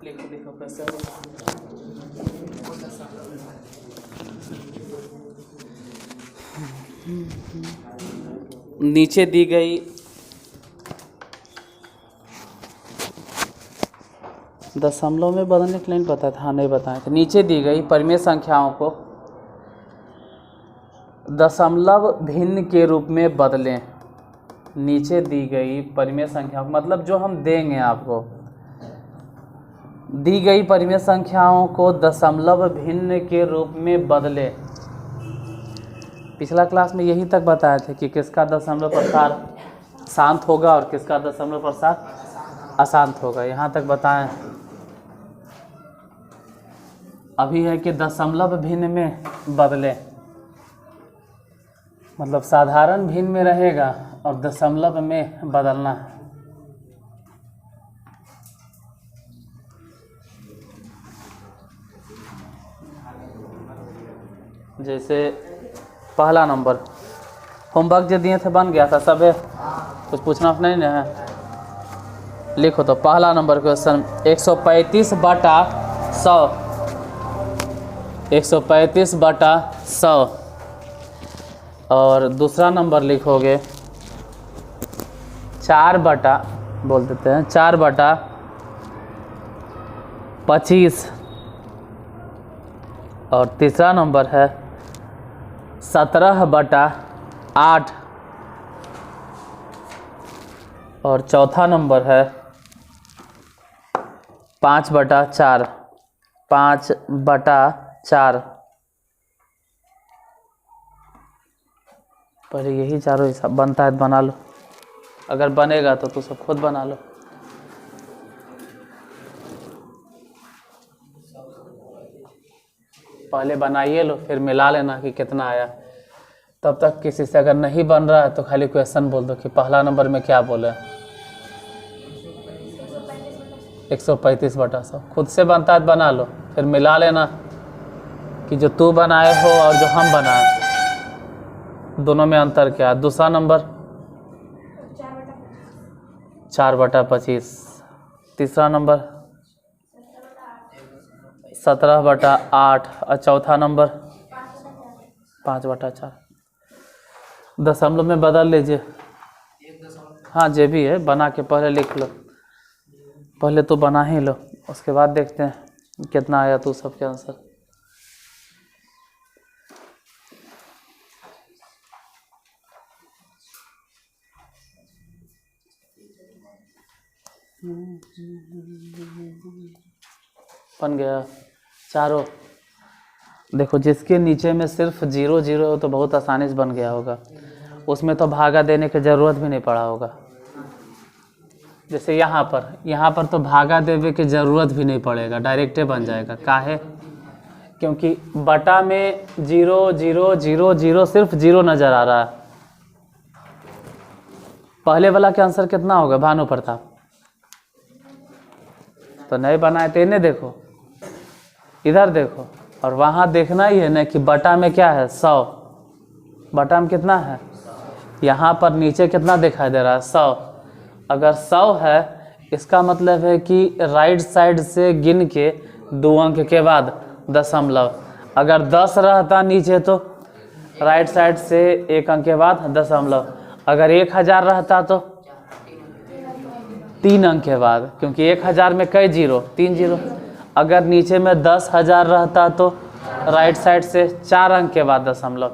लिखो लिखो कैसे नीचे दी गई दशमलव में बदलने के लिए पता था, नहीं बताया था। नीचे दी गई परिमेय संख्याओं को दशमलव भिन्न के रूप में बदलें। नीचे दी गई परिमेय संख्याओं मतलब जो हम देंगे आपको, दी गई परिमेय संख्याओं को दशमलव भिन्न के रूप में बदलें। पिछला क्लास में यही तक बताए थे कि किसका दशमलव प्रसार शांत होगा और किसका दशमलव प्रसार अशांत होगा, यहाँ तक बताएं। अभी है कि दशमलव भिन्न में बदलें, मतलब साधारण भिन्न में रहेगा और दशमलव में बदलना है। जैसे पहला नंबर होमवर्क जो दिए थे बन गया था सब, कुछ पूछना नहीं ना है। लिखो तो पहला नंबर क्वेश्चन 135 बटा 100, 135 बटा 100। और दूसरा नंबर लिखोगे 4 बटा, बोल देते हैं 4 बटा 25। और तीसरा नंबर है 17 बटा 8। और चौथा नंबर है 5 बटा 4, 5 बटा 4। पहले यही चारों हिसाब बनता है, बना लो। अगर बनेगा तो तू सब खुद बना लो। पहले बनाइए लो, फिर मिला लेना कि कितना आया। तब तक किसी से अगर नहीं बन रहा है तो खाली क्वेश्चन बोल दो कि पहला नंबर में क्या बोले। 135 बटा 100 खुद से बनता है, बना लो, फिर मिला लेना कि जो तू बनाए हो और जो हम बनाए दोनों में अंतर क्या है। दूसरा नंबर 4 बटा 25। तीसरा नंबर 17 बटा 8। और चौथा नंबर 5 बटा 4। दशमलव में बदल लीजिए। हाँ जो भी है बना के पहले लिख लो, पहले तो बना ही लो, उसके बाद देखते हैं कितना आया तो सबके आंसर। बन गया चारों। देखो जिसके नीचे में सिर्फ 0 0 हो तो बहुत आसानी से बन गया होगा, उसमें तो भागा देने की ज़रूरत भी नहीं पड़ा होगा। जैसे यहाँ पर तो भागा देने की ज़रूरत भी नहीं पड़ेगा, डायरेक्टे बन जाएगा। काहे? क्योंकि बटा में 0 0 0 0 सिर्फ 0 नज़र आ रहा है। पहले वाला के आंसर कितना होगा भानु प्रताप? तो नहीं बनाए तो इन्हें देखो, इधर देखो, और वहाँ देखना ही है ना कि बटा में क्या है 100। बटा में कितना है? यहाँ पर नीचे कितना दिखाई दे रहा है 100। अगर 100 है इसका मतलब है कि राइट साइड से गिन के 2 अंक के बाद दशमलव। अगर 10 रहता नीचे तो राइट साइड से 1 अंक के बाद दशमलव। अगर 1000 रहता तो 3 अंक के बाद, क्योंकि 1000 में कई जीरो? 3 जीरो। अगर नीचे में 10,000 रहता तो राइट साइड से 4 अंक के बाद दशमलव।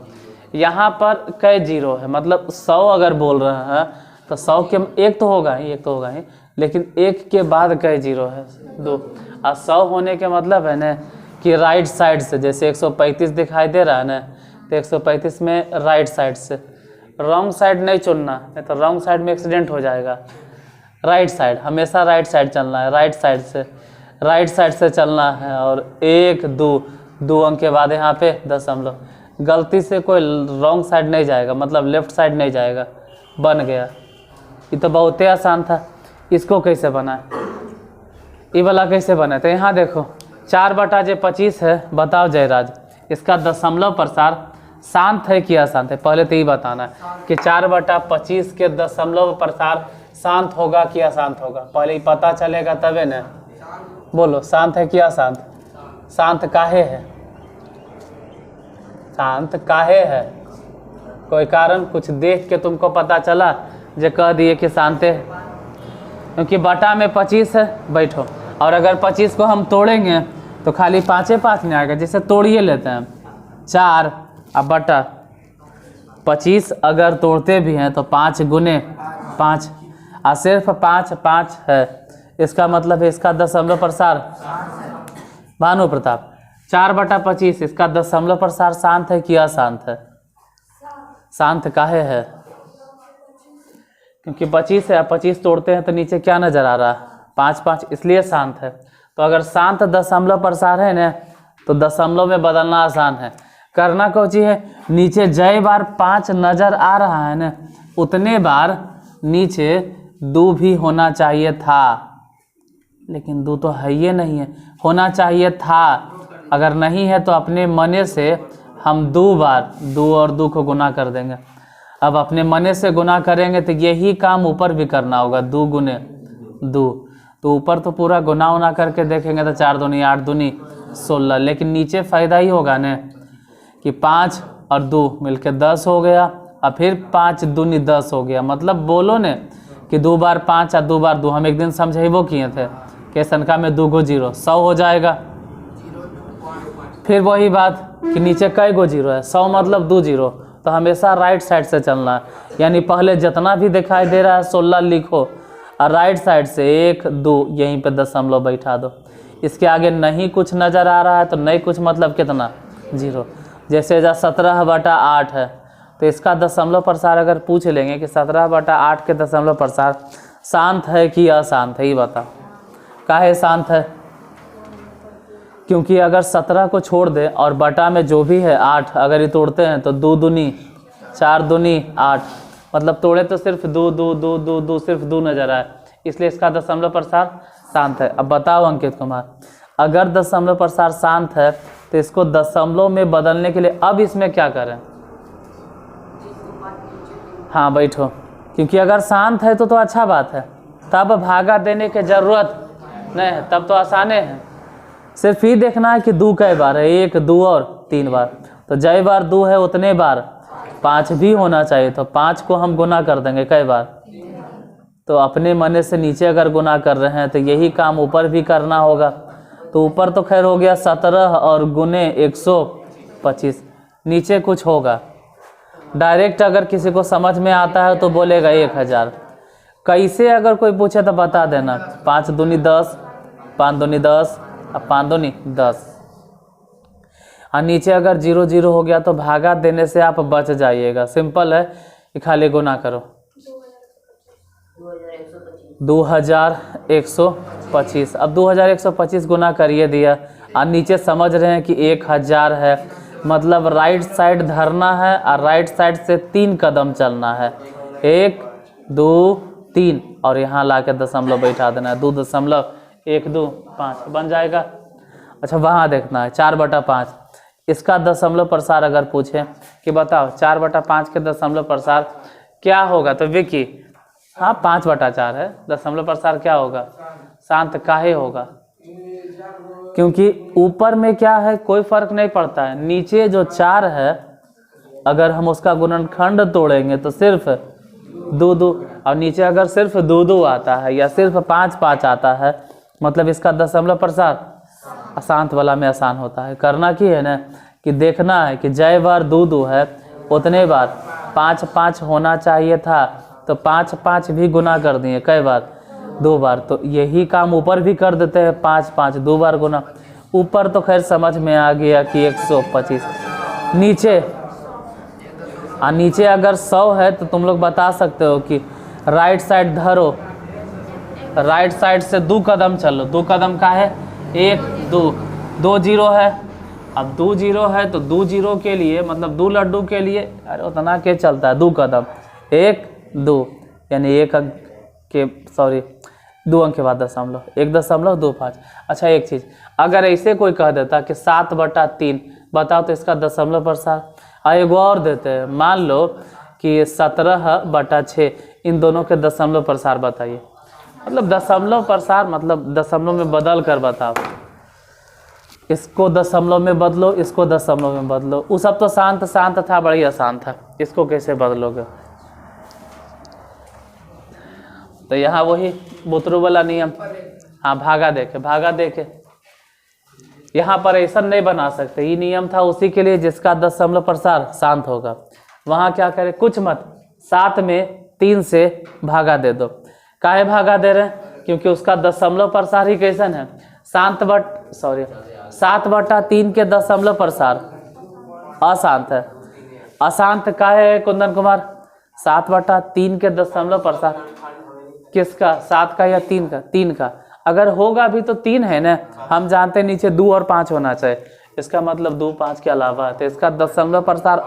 यहाँ पर कई जीरो है, मतलब 100 अगर बोल रहे हैं तो 100 के एक तो होगा ही, लेकिन 1 के बाद कई जीरो है? 2। और 100 होने के मतलब है ना कि राइट साइड से, जैसे 135 दिखाई दे रहा है ना, तो 135 में राइट साइड से, रॉन्ग साइड नहीं चुनना, नहीं तो रॉन्ग साइड में एक्सीडेंट हो जाएगा। राइट साइड हमेशा राइट साइड चलना है, राइट साइड से चलना है। और 1 2 अंक के बाद यहाँ पे दशमलव। गलती से कोई रॉन्ग साइड नहीं जाएगा, मतलब लेफ्ट साइड नहीं जाएगा। बन गया। ये तो बहुत ही आसान था। इसको कैसे बनाए? ये वाला कैसे बने? तो यहाँ देखो 4 बटा 25 है, बताओ जयराज इसका दशमलव प्रसार शांत है कि अशांत है, पहले तो यही बताना है कि 4/25 के दशमलव प्रसार शांत होगा कि अशांत होगा, पहले ही पता चलेगा तबे न। बोलो शांत है कि अशांत? शांत काहे है? शांत काहे है? कोई कारण कुछ देख के तुमको पता चला जो कह दिए कि शांत है? क्योंकि बटा में 25 है, बैठो, और अगर 25 को हम तोड़ेंगे तो खाली 5 नहीं आएगा, जैसे तोड़िए लेते हैं 4 अब बटा 25, अगर तोड़ते भी हैं तो 5 गुने 5, और सिर्फ 5 है, इसका मतलब है इसका दशमलव प्रसार। भानु प्रताप 4/25 इसका दशमलव प्रसार शांत है कि अशांत है? शांत काहे है? क्योंकि 25 है, 25 तोड़ते हैं तो नीचे क्या नजर आ रहा है? 5, इसलिए शांत है। तो अगर शांत दशमलव प्रसार है ना तो दशमलव में बदलना आसान है। करना कौन चीज है? नीचे जय बार 5 नजर आ रहा है ना, उतने बार नीचे 2 भी होना चाहिए था, लेकिन 2 तो है ही नहीं है, होना चाहिए था। अगर नहीं है तो अपने मने से हम 2 बार 2 और 2 को गुना कर देंगे। अब अपने मने से गुना करेंगे तो यही काम ऊपर भी करना होगा, 2 गुने 2, तो ऊपर तो पूरा गुना उना करके देखेंगे तो 4 दूनी 8 दूनी 16, लेकिन नीचे फ़ायदा ही होगा न कि 5 और 2 मिलके 10 हो गया, और फिर 5 दूनी 10 हो गया। मतलब बोलो ने कि 2 बार 5 और 2 बार 2, हम एक दिन समझेबो किए थे कि संख्या में 2 गो 0 100 हो जाएगा। फिर वही बात कि नीचे कई गो 0 है, 100 मतलब 2 0, तो हमेशा राइट साइड से चलना है, यानी पहले जितना भी दिखाई दे रहा है 16 लिखो, और राइट साइड से 1 2 यहीं पे दशमलव बैठा दो। इसके आगे नहीं कुछ नज़र आ रहा है तो नहीं कुछ मतलब कितना 0। जैसे 17/8 है तो इसका दशमलव प्रसार अगर पूछ लेंगे कि 17/8 के दशमलव प्रसार शांत है कि अशांत है, ये बताओ। काहे शांत है? क्योंकि अगर 17 को छोड़ दे और बटा में जो भी है 8 अगर ये तोड़ते हैं तो 2 दूनी 4 दूनी 8, मतलब तोड़े तो सिर्फ 2 2 2 2 2 सिर्फ 2 नजर आए, इसलिए इसका दशमलव प्रसार शांत है। अब बताओ अंकित कुमार, अगर दशमलव प्रसार शांत है तो इसको दशमलव में बदलने के लिए अब इसमें क्या करें? हाँ बैठो, क्योंकि अगर शांत है तो अच्छा बात है, तब भागा देने की जरूरत नहीं है, तब तो आसाने है। सिर्फ ही देखना है कि 2 कई बार है, 1 2 और 3 बार, तो जय बार 2 है उतने बार 5 भी होना चाहिए, तो 5 को हम गुना कर देंगे कई बार। तो अपने मने से नीचे अगर गुना कर रहे हैं तो यही काम ऊपर भी करना होगा। तो ऊपर तो खैर हो गया 17 और गुने 125, नीचे कुछ होगा। डायरेक्ट अगर किसी को समझ में आता है तो बोलेगा 1000। कैसे अगर कोई पूछे तो बता देना, 5 दूनी 10, 5 दूनी 10, अब 5 दूनी 10, और नीचे अगर 0 0 हो गया तो भागा देने से आप बच जाइएगा। सिंपल है कि खाली गुना करो 2125। अब 2125 गुना करिए दिया, और नीचे समझ रहे हैं कि 1000 है, मतलब राइट साइड धरना है और राइट साइड से 3 कदम चलना है, 1 2 3, और यहाँ ला के दशमलव बैठा देना है, 2.125 बन जाएगा। अच्छा वहाँ देखना है 4/5, इसका दशमलव प्रसार अगर पूछे कि बताओ 4/5 के दशमलव प्रसार क्या होगा, तो विकी हाँ 5/4 है, दशमलव प्रसार क्या होगा? शांत काहे होगा? क्योंकि ऊपर में क्या है कोई फर्क नहीं पड़ता है, नीचे जो 4 है अगर हम उसका गुणनखंड तोड़ेंगे तो सिर्फ 2 2, और नीचे अगर सिर्फ 2 2 आता है या सिर्फ 5 5 आता है, मतलब इसका दशमलव प्रसार अशांत वाला में आसान होता है। करना की है ना कि देखना है कि जय बार 2 2 है उतने बार 5 5 होना चाहिए था, तो 5 5 भी गुना कर दिए कई बार 2 बार, तो यही काम ऊपर भी कर देते हैं 5 5 2 बार गुना। ऊपर तो खैर समझ में आ गया कि 125, नीचे नीचे अगर 100 है तो तुम लोग बता सकते हो कि राइट साइड धरो, राइट साइड से 2 कदम चलो। 2 कदम का है 1 2 2 0 है, अब 2 0 है तो 2 0 के लिए मतलब 2 लड्डू के लिए अरे उतना के चलता है 2 कदम 1 2, यानी 1 अंक के 2 अंक के बाद दशमलव 1.25। अच्छा एक चीज़, अगर ऐसे कोई कह देता कि 7/3 बताओ तो इसका दशमलव प्रसार, एगो और देते हैं, मान लो कि 17/6, इन दोनों के दशमलव प्रसार बताइए। मतलब दशमलव प्रसार मतलब दशमलव में बदल कर बताओ, इसको दशमलव में बदलो, इसको दशमलव में बदलो। वो सब तो शांत शांत था, बड़ी आसान था, इसको कैसे बदलोगे? तो यहाँ वही बुतरू वाला नियम, हाँ भागा देके यहाँ पर ऐसा नहीं बना सकते। ये नियम था उसी के लिए जिसका दशमलव प्रसार शांत होगा। वहाँ क्या करें, कुछ मत, 7 में 3 से भागा दे दो। काहे भागा दे रहे हैं? क्योंकि उसका दशमलव प्रसार ही कैसन है, 7/3 के दशमलव प्रसार अशांत है। अशांत काहे है कुंदन कुमार? 7/3 के दशमलव प्रसार किसका, 7 का या 3 का? 3 का। अगर होगा भी तो 3 है ना, हम जानते हैं नीचे 2 और 5 होना चाहिए, इसका मतलब 2 5 के अलावा है, तो इसका दशमलव प्रसार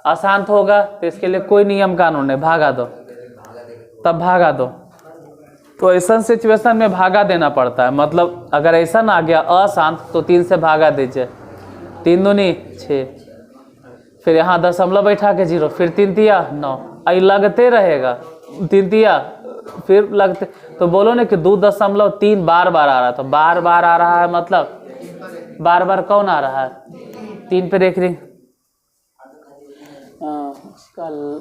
अशांत होगा, तो इसके लिए कोई नियम कानून नहीं, भागा दो, तब भागा दो। तो ऐसा सिचुएशन में भागा देना पड़ता है। मतलब अगर ऐसा आ गया अशांत तो 3 से भागा दीजिए, 3 दूनी 6, फिर यहाँ दशमलव बैठा के 0, फिर 3 तिया 9, आई लगते रहेगा, 3 तिया फिर लगते। तो बोलो ना कि 2.3 बार बार आ रहा, तो बार बार आ रहा है, मतलब बार बार कौन आ रहा है? 3 पे देख रही,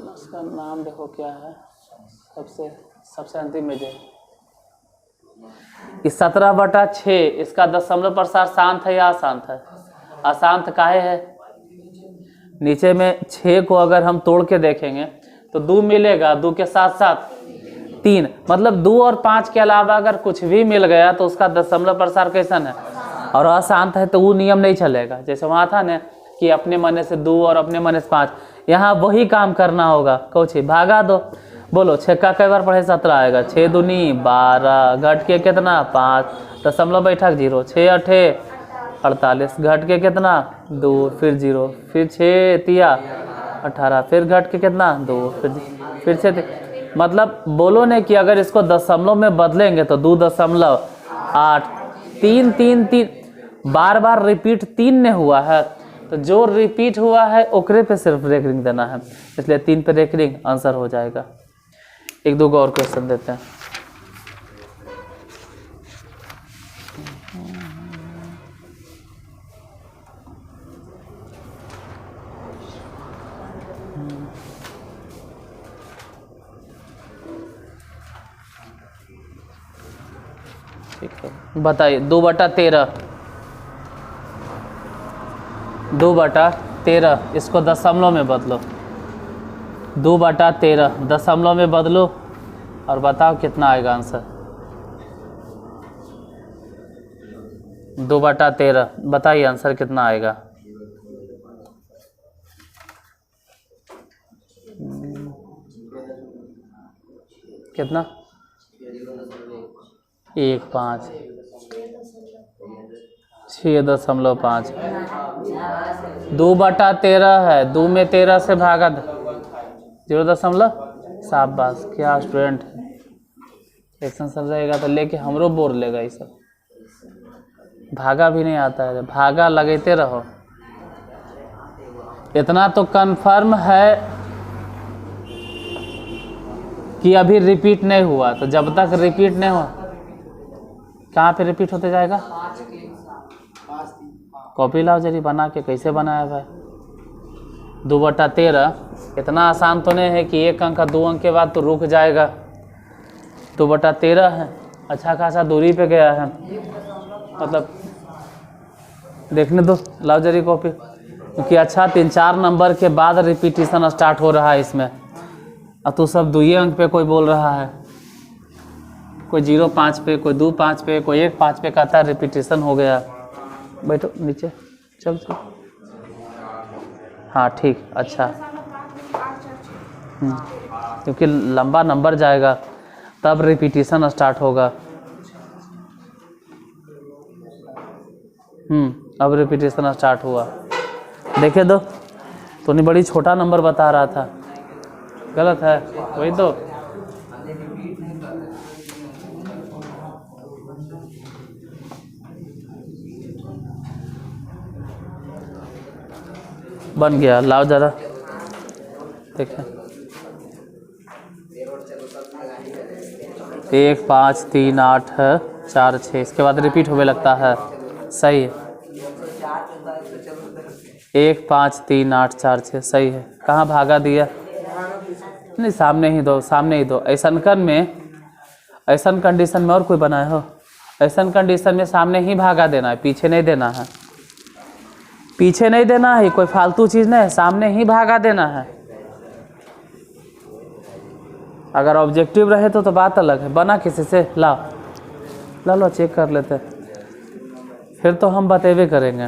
उसका नाम देखो क्या है, सबसे अंतिम में जो 17/6, इसका दशमलव प्रसार शांत है या अशांत है? अशांत काहे है? नीचे में 6 को अगर हम तोड़ के देखेंगे तो 2 मिलेगा, 2 के साथ साथ 3, मतलब 2 और 5 के अलावा अगर कुछ भी मिल गया तो उसका दशमलव प्रसार कैसन है, और अशांत है, तो वो नियम नहीं चलेगा। जैसे वहाँ था ना कि अपने मन से 2 और अपने मन से 5, यहाँ वही काम करना होगा। कौची भागा दो, बोलो 6 का कई बार पढ़े 17 आएगा, 6 दूनी 12, घट के कितना 5, दशमलव बैठक 0, 6 8 48, घट के कितना 2, फिर 0, फिर 6 तिया 18, फिर घट के कितना 2, फिर 6, मतलब बोलो ने कि अगर इसको दशमलव में बदलेंगे तो 2.8, 3 3 3 बार बार रिपीट 3 ने हुआ है, तो जो रिपीट हुआ है ओकरे पे सिर्फ रेकरिंग देना है, इसलिए 3 पे रेकरिंग आंसर हो जाएगा। 1-2 और क्वेश्चन देते हैं। ठीक है, बताइए 2/13, 2/13, इसको दशमलव में बदलो, 2/13 दशमलव में बदलो और बताओ कितना आएगा आंसर। 2/13 बताइए आंसर कितना आएगा। कितना? 1.5, 6.5, 2/13 है, 2 में 13 से भागा 0. शाबाश, क्या स्टूडेंट है, एक्शन सब रहेगा तो लेके हमरो बोर लेगा। ये सब भागा भी नहीं आता है, भागा लगाते रहो। इतना तो कंफर्म है कि अभी रिपीट नहीं हुआ, तो जब तक रिपीट नहीं हुआ, कहाँ पे रिपीट होते जाएगा? कॉपी लाओ जरी बना के, कैसे बनाया भाई? 2/13 इतना आसान तो नहीं है कि 1 अंक का 2 अंक के बाद तो रुक जाएगा। 2/13 है, अच्छा खासा दूरी पे गया है, मतलब देखने दो, लाओ जरी कॉपी, क्योंकि अच्छा 3-4 नंबर के बाद रिपीटिशन स्टार्ट हो रहा है इसमें। अब तो सब 2 अंक पे कोई बोल रहा है, कोई 0.5 पे, कोई 2.5 पे, कोई 1.5 पे कहता है रिपीटिशन हो गया। बैठो नीचे, चल। हाँ ठीक, अच्छा, क्योंकि लंबा नंबर जाएगा तब रिपीटिशन स्टार्ट होगा। अब रिपीटिशन स्टार्ट हुआ, देखे दो, तो नहीं बड़ी छोटा नंबर बता रहा था, गलत है वही तो। बन गया, लाओ जरा देखें। 1 5 3 8 है 4 6, इसके बाद रिपीट होने लगता है। सही है, 1 5 3 8 4 6 सही है। कहाँ भागा दिया? नहीं, सामने ही दो, सामने ही दो। ऐसन में, ऐसन कंडीशन में और कोई बनाए हो? ऐसन कंडीशन में सामने ही भागा देना है, पीछे नहीं देना है। पीछे नहीं देना है, कोई फालतू चीज़ नहीं है, सामने ही भागा देना है। अगर ऑब्जेक्टिव रहे तो बात अलग है। बना किसी से? लाओ लो चेक कर लेते, फिर तो हम बतेबे करेंगे।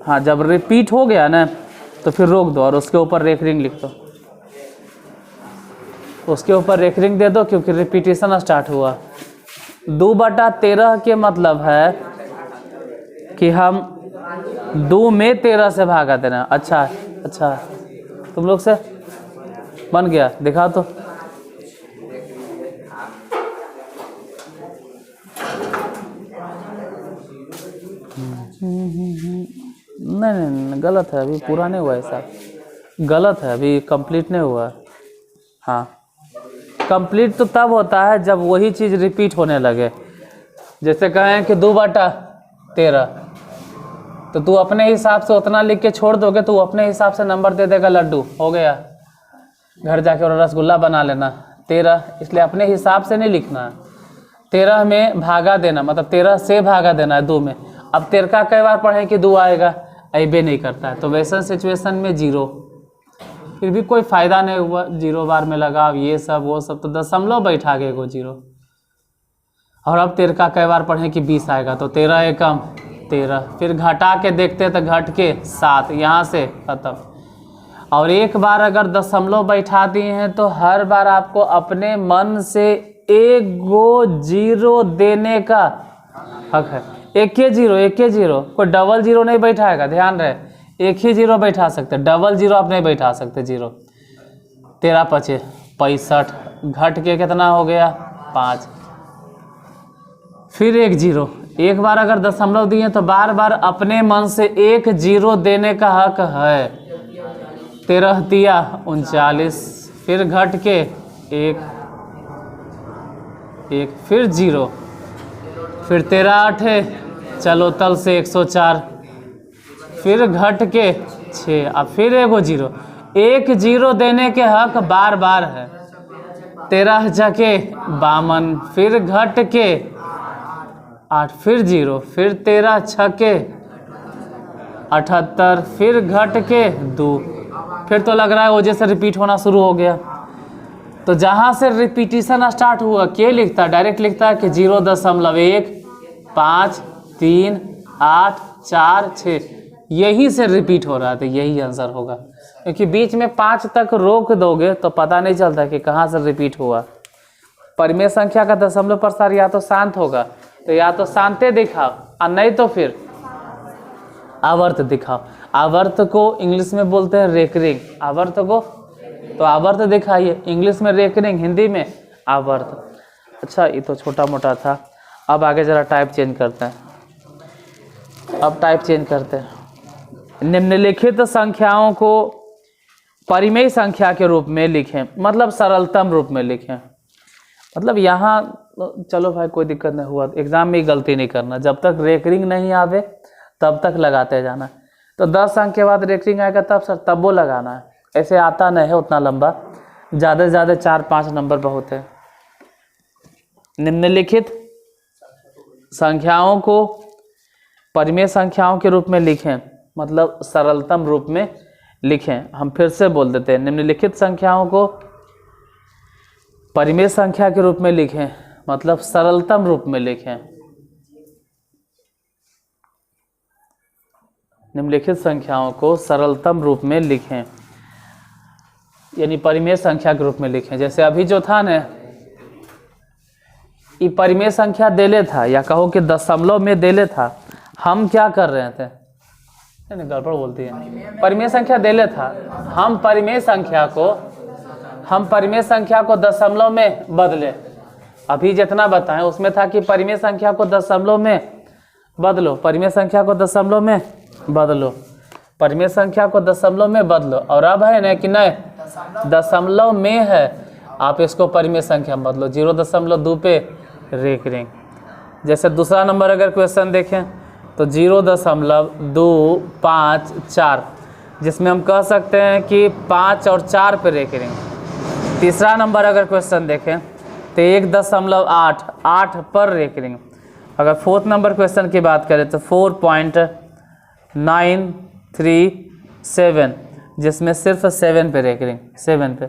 हाँ, जब रिपीट हो गया ना तो फिर रोक दो और उसके ऊपर रेकरिंग लिख दो, उसके ऊपर रेकरिंग दे दो, क्योंकि रिपीटेशन स्टार्ट हुआ। 2/13 के मतलब है कि हम 2 में 13 से भागा देना। अच्छा, तुम लोग से बन गया, दिखा तो। नहीं, गलत है, अभी पूरा नहीं हुआ ऐसा, गलत है, अभी कंप्लीट नहीं हुआ। हाँ, कंप्लीट तो तब होता है जब वही चीज़ रिपीट होने लगे। जैसे कहें कि 2/13, तो तू अपने हिसाब से उतना लिख के छोड़ दोगे तो अपने हिसाब से नंबर दे देगा, लड्डू हो गया, घर जाके और रसगुल्ला बना लेना। 13, इसलिए अपने हिसाब से नहीं लिखना है। 13 में भागा देना, मतलब 13 से भागा देना है 2 में। अब 13 का कई बार पढ़े कि 2 आएगा, ऐबे नहीं करता है, तो वैसा सिचुएशन में 0। फिर भी कोई फ़ायदा नहीं हुआ, 0 बार में लगाओ, ये सब वो सब, तो दशमलव बैठा गए को 0। और अब 13 का कई बार पढ़े कि 20 आएगा, तो 13 एकम 13, फिर घटा के देखते तो घट के 7, यहाँ से खत्म। और एक बार अगर दशमलव बैठा दिए हैं तो हर बार आपको अपने मन से 1 गो 0 देने का हक है। एक ही जीरो, कोई डबल 0 नहीं बैठाएगा, ध्यान रहे, एक ही 0 बैठा सकते, डबल 0 आप नहीं बैठा सकते। 0 13 5 65, घट के कितना हो गया? 5, फिर 1 0। एक बार अगर दशमलव दिए तो बार बार अपने मन से 1 0 देने का हक है। 13 तिया 39, फिर घट के 1, फिर 0, फिर 13 8 चलो तल से 104, फिर घट के 6, अब फिर 1 0। 1 0 देने के हक बार बार है। 13 जके 52, फिर घट के 8, फिर 0, फिर 13 छके 78, फिर घट के 2, फिर तो लग रहा है वजह से रिपीट होना शुरू हो गया। तो जहाँ से रिपीटिशन स्टार्ट हुआ, क्या लिखता है? डायरेक्ट लिखता है कि 0.1 5 3 8 4 6, यहीं से रिपीट हो रहा है, तो यही आंसर होगा। क्योंकि बीच में 5 तक रोक दोगे तो पता नहीं चलता कि कहाँ से रिपीट हुआ। परिमेय संख्या का दशमलव प्रसार या तो शांत होगा, तो या तो शांते दिखाओ और नहीं तो फिर आवर्त दिखाओ। आवर्त को इंग्लिश में बोलते हैं रेकरिंग, आवर्त को तो आवर्त दिखाइए, इंग्लिश में रेकरिंग, हिंदी में आवर्त। अच्छा, ये तो छोटा मोटा था, अब आगे जरा टाइप चेंज करते हैं। अब टाइप चेंज करते हैं। निम्नलिखित संख्याओं को परिमेय संख्या के रूप में लिखें, मतलब सरलतम रूप में लिखें। मतलब यहाँ चलो भाई कोई दिक्कत नहीं हुआ, एग्जाम में गलती नहीं करना, जब तक रेकरिंग नहीं आवे तब तक लगाते जाना। तो 10 अंक के बाद रेकरिंग आएगा तब सर तब वो लगाना है, ऐसे आता नहीं है उतना लंबा, ज़्यादा से ज़्यादा 4-5 नंबर बहुत है। निम्नलिखित संख्याओं को परिमेय संख्याओं के रूप में लिखें, मतलब सरलतम रूप में लिखें। हम फिर से बोल देते हैं, निम्नलिखित संख्याओं को परिमेय संख्या के रूप में लिखें, मतलब सरलतम रूप में लिखें। निम्नलिखित संख्याओं को सरलतम रूप में लिखें, यानी परिमेय संख्या के रूप में लिखें। जैसे अभी जो था ना, ये परिमेय संख्या देले था, या कहो कि दशमलव में देले था। हम क्या कर रहे थे? नहीं, गड़बड़ बोलती है। परिमेय संख्या देले था, हम परिमेय संख्या को दशमलव में बदले। अभी जितना बताएं उसमें था कि परिमेय संख्या को दशमलव में बदलो, परिमेय संख्या को दशमलव में बदलो। परिमेय संख्या को दशमलव में बदलो, और अब है ना कि नहीं दशमलव में है, आप इसको परिमेय संख्या में बदलो 0.2 पे रेकरिंग। जैसे दूसरा नंबर अगर क्वेश्चन देखें तो 0.254, जिसमें हम कह सकते हैं कि 5 और 4 पे रेकरिंग। तीसरा नंबर अगर क्वेश्चन देखें तो 1.8 पर रेकरिंग। अगर फोर्थ नंबर क्वेश्चन की बात करें तो 4.937, जिसमें सिर्फ 7 पे रेकरिंग, 7 पे।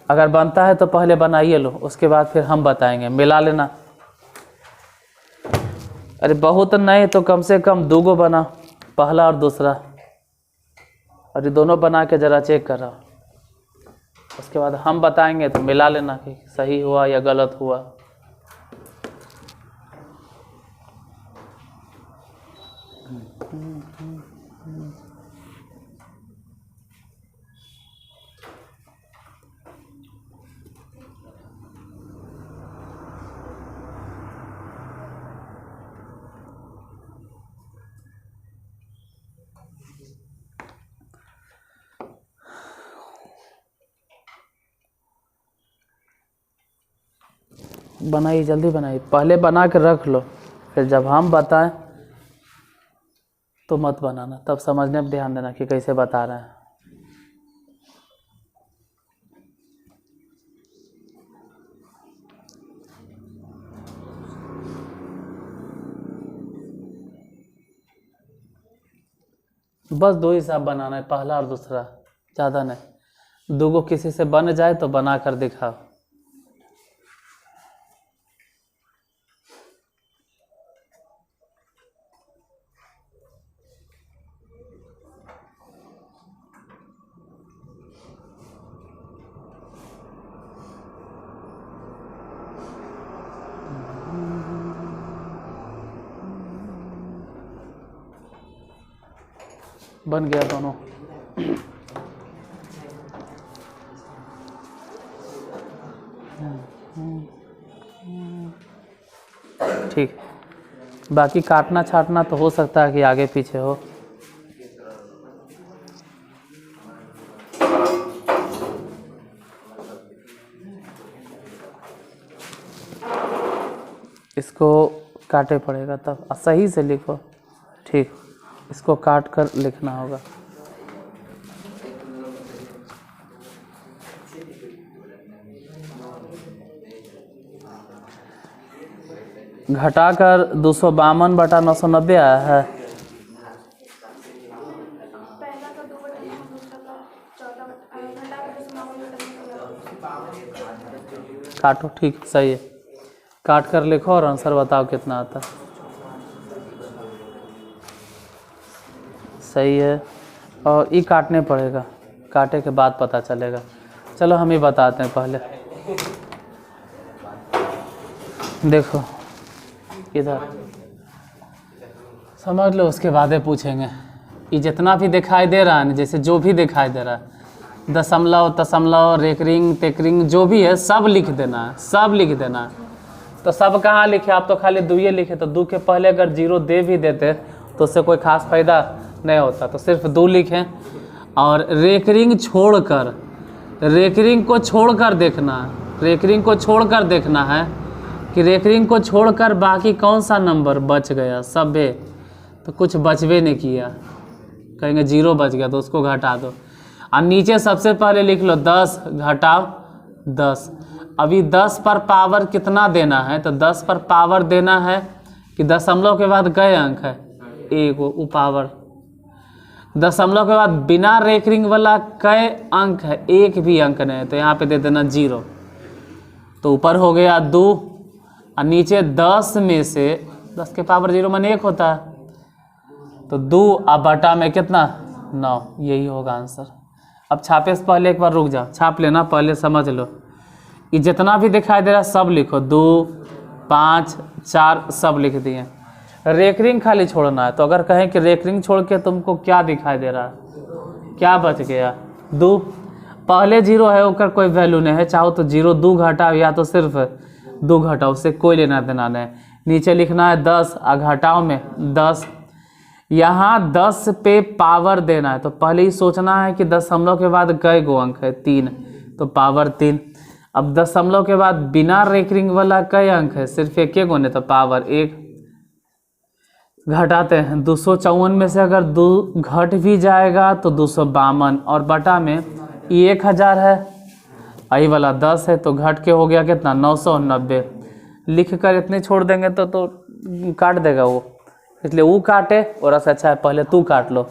अगर बनता है तो पहले बनाइए लो, उसके बाद फिर हम बताएंगे, मिला लेना। अरे बहुत नहीं तो कम से कम 2 बना, पहला और दूसरा, और ये दोनों बना के ज़रा चेक करा, उसके बाद हम बताएंगे तो मिला लेना कि सही हुआ या गलत हुआ। बनाइए, जल्दी बनाइए, पहले बना के रख लो, फिर जब हम बताएं तो मत बनाना, तब समझने में ध्यान देना कि कैसे बता रहे हैं। बस 2 हिसाब बनाना है, पहला और दूसरा, ज़्यादा नहीं। 2 किसी से बन जाए तो बना कर दिखाओ। बन गया दोनों। ठीक, बाकी काटना छाटना तो हो सकता है कि आगे पीछे हो। इसको काटे पड़ेगा तब सही से लिखो, ठीक, इसको काट कर लिखना होगा। घटाकर 252/990 आया है। काटो, ठीक, सही है, काट कर लिखो और आंसर बताओ कितना आता है। सही है, और ये काटने पड़ेगा, काटे के बाद पता चलेगा। चलो हम ही बताते हैं पहले। देखो इधर समझ लो, उसके बाद पूछेंगे। ये जितना भी दिखाई दे रहा है ना, जैसे जो भी दिखाई दे रहा है, दशमलव, तशमलव, रेकरिंग, टेकरिंग, जो भी है सब लिख देना है, सब लिख देना है। तो सब कहाँ लिखे, आप तो खाली 2 लिखे, तो 2 के पहले अगर 0 दे भी देते तो उससे कोई खास फायदा नहीं होता, तो सिर्फ 2 लिखें। और रेकरिंग छोड़कर, रेकरिंग को छोड़कर देखना, रेकरिंग को छोड़कर देखना है कि रेकरिंग को छोड़कर बाकी कौन सा नंबर बच गया, सब है तो कुछ बचवे नहीं किया, कहेंगे 0 बच गया तो उसको घटा दो। और नीचे सबसे पहले लिख लो 10 घटाओ 10। अभी 10 पर पावर कितना देना है, तो 10 पर पावर देना है कि दशमलव के बाद कई अंक है, 1, वो पावर। दशमलव के बाद बिना रेकरिंग वाला कई अंक है, 1 भी अंक नहीं है, तो यहाँ पे दे देना 0। तो ऊपर हो गया 2, और नीचे 10 में से 10 के पावर 0 माने 1 होता है, तो 2 और बटा में कितना 9, यही होगा आंसर। अब छापे से पहले एक बार रुक जाओ, छाप लेना, पहले समझ लो। ये जितना भी दिखाई दे रहा है सब लिखो, 2, 5, 4 सब लिख दिए। रेकरिंग खाली छोड़ना है, तो अगर कहें कि रेकरिंग छोड़ के तुमको क्या दिखाई दे रहा है, क्या बच गया, 2। पहले 0 है, उसका कोई वैल्यू नहीं है, चाहो तो 0 2 घटाओ या तो सिर्फ 2 घटाओ, उससे कोई लेना देना नहीं। नीचे लिखना है 10 और घटाओ में 10। यहाँ 10 पे पावर देना है तो पहले ही सोचना है कि दशमलव के बाद कई गो अंक है, 3, तो पावर 3। अब दशमलव के बाद बिना रेकरिंग वाला कई अंक है, सिर्फ एक गो ने, तो पावर 1। घटाते हैं, 254 में से अगर 2 घट भी जाएगा तो 252, और बटा में ये 1000 है, आई वाला 10 है, तो घट के हो गया कितना, 990। लिख कर इतने छोड़ देंगे तो काट देगा वो, इसलिए वो काटे, और ऐसा अच्छा है पहले तू काट लो,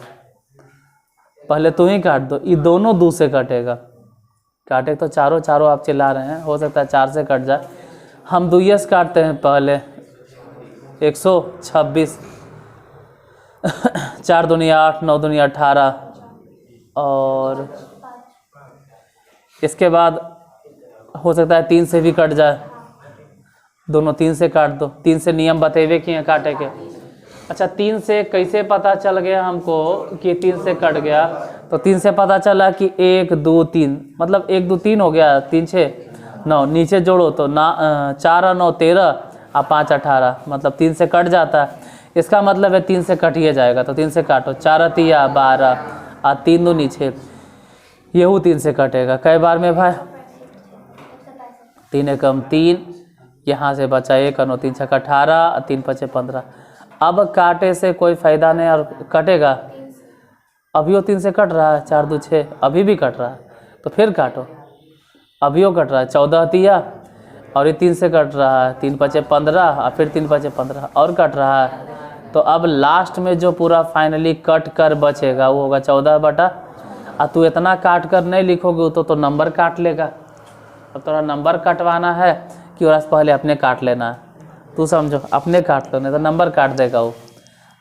पहले तू ही काट दो, ये दोनों 2 से कटेगा। काटे तो चारों आप चिल्ला रहे हैं, हो सकता है 4 से कट जाए, हम 2 से काटते हैं पहले। 126 4 दूनी 8, 9 दूनी 18, और इसके बाद हो सकता है 3 से भी कट जाए, दोनों 3 से काट दो। 3 से नियम बतेबे किए काटे के। अच्छा 3 से कैसे पता चल गया हमको कि 3 से कट गया, तो 3 से पता चला कि 1 2 3, मतलब 1 2 3 हो गया, 3 6 9, नीचे जोड़ो तो 4 और 9 13 और 5 18, मतलब 3 से कट जाता है। इसका मतलब है 3 से कटिए जाएगा, तो 3 से काटो, 4 तिया 12 और 3 2 नीचे, यहू 3 से कटेगा। कई बार में भाई 3 एकम 3, यहाँ से बचा 1 और 9 3 6 18 और 3 5 15। अब काटे से कोई फायदा नहीं, और कटेगा अभियो 3 से कट रहा है, 4 2 6 अभी भी कट रहा है, तो फिर काटो, अभियो कट रहा है, 14 तिया, और ये 3 से कट रहा है, 3 5 15 और फिर 3 5 15 और कट रहा है। तो अब लास्ट में जो पूरा फाइनली कट कर बचेगा वो होगा 14 बटा, और तू इतना काट कर नहीं लिखोगे तो नंबर काट लेगा। अब थोड़ा नंबर कटवाना है कि और पहले अपने काट लेना है, तू समझो, अपने काट लो, नहीं तो नंबर काट देगा वो।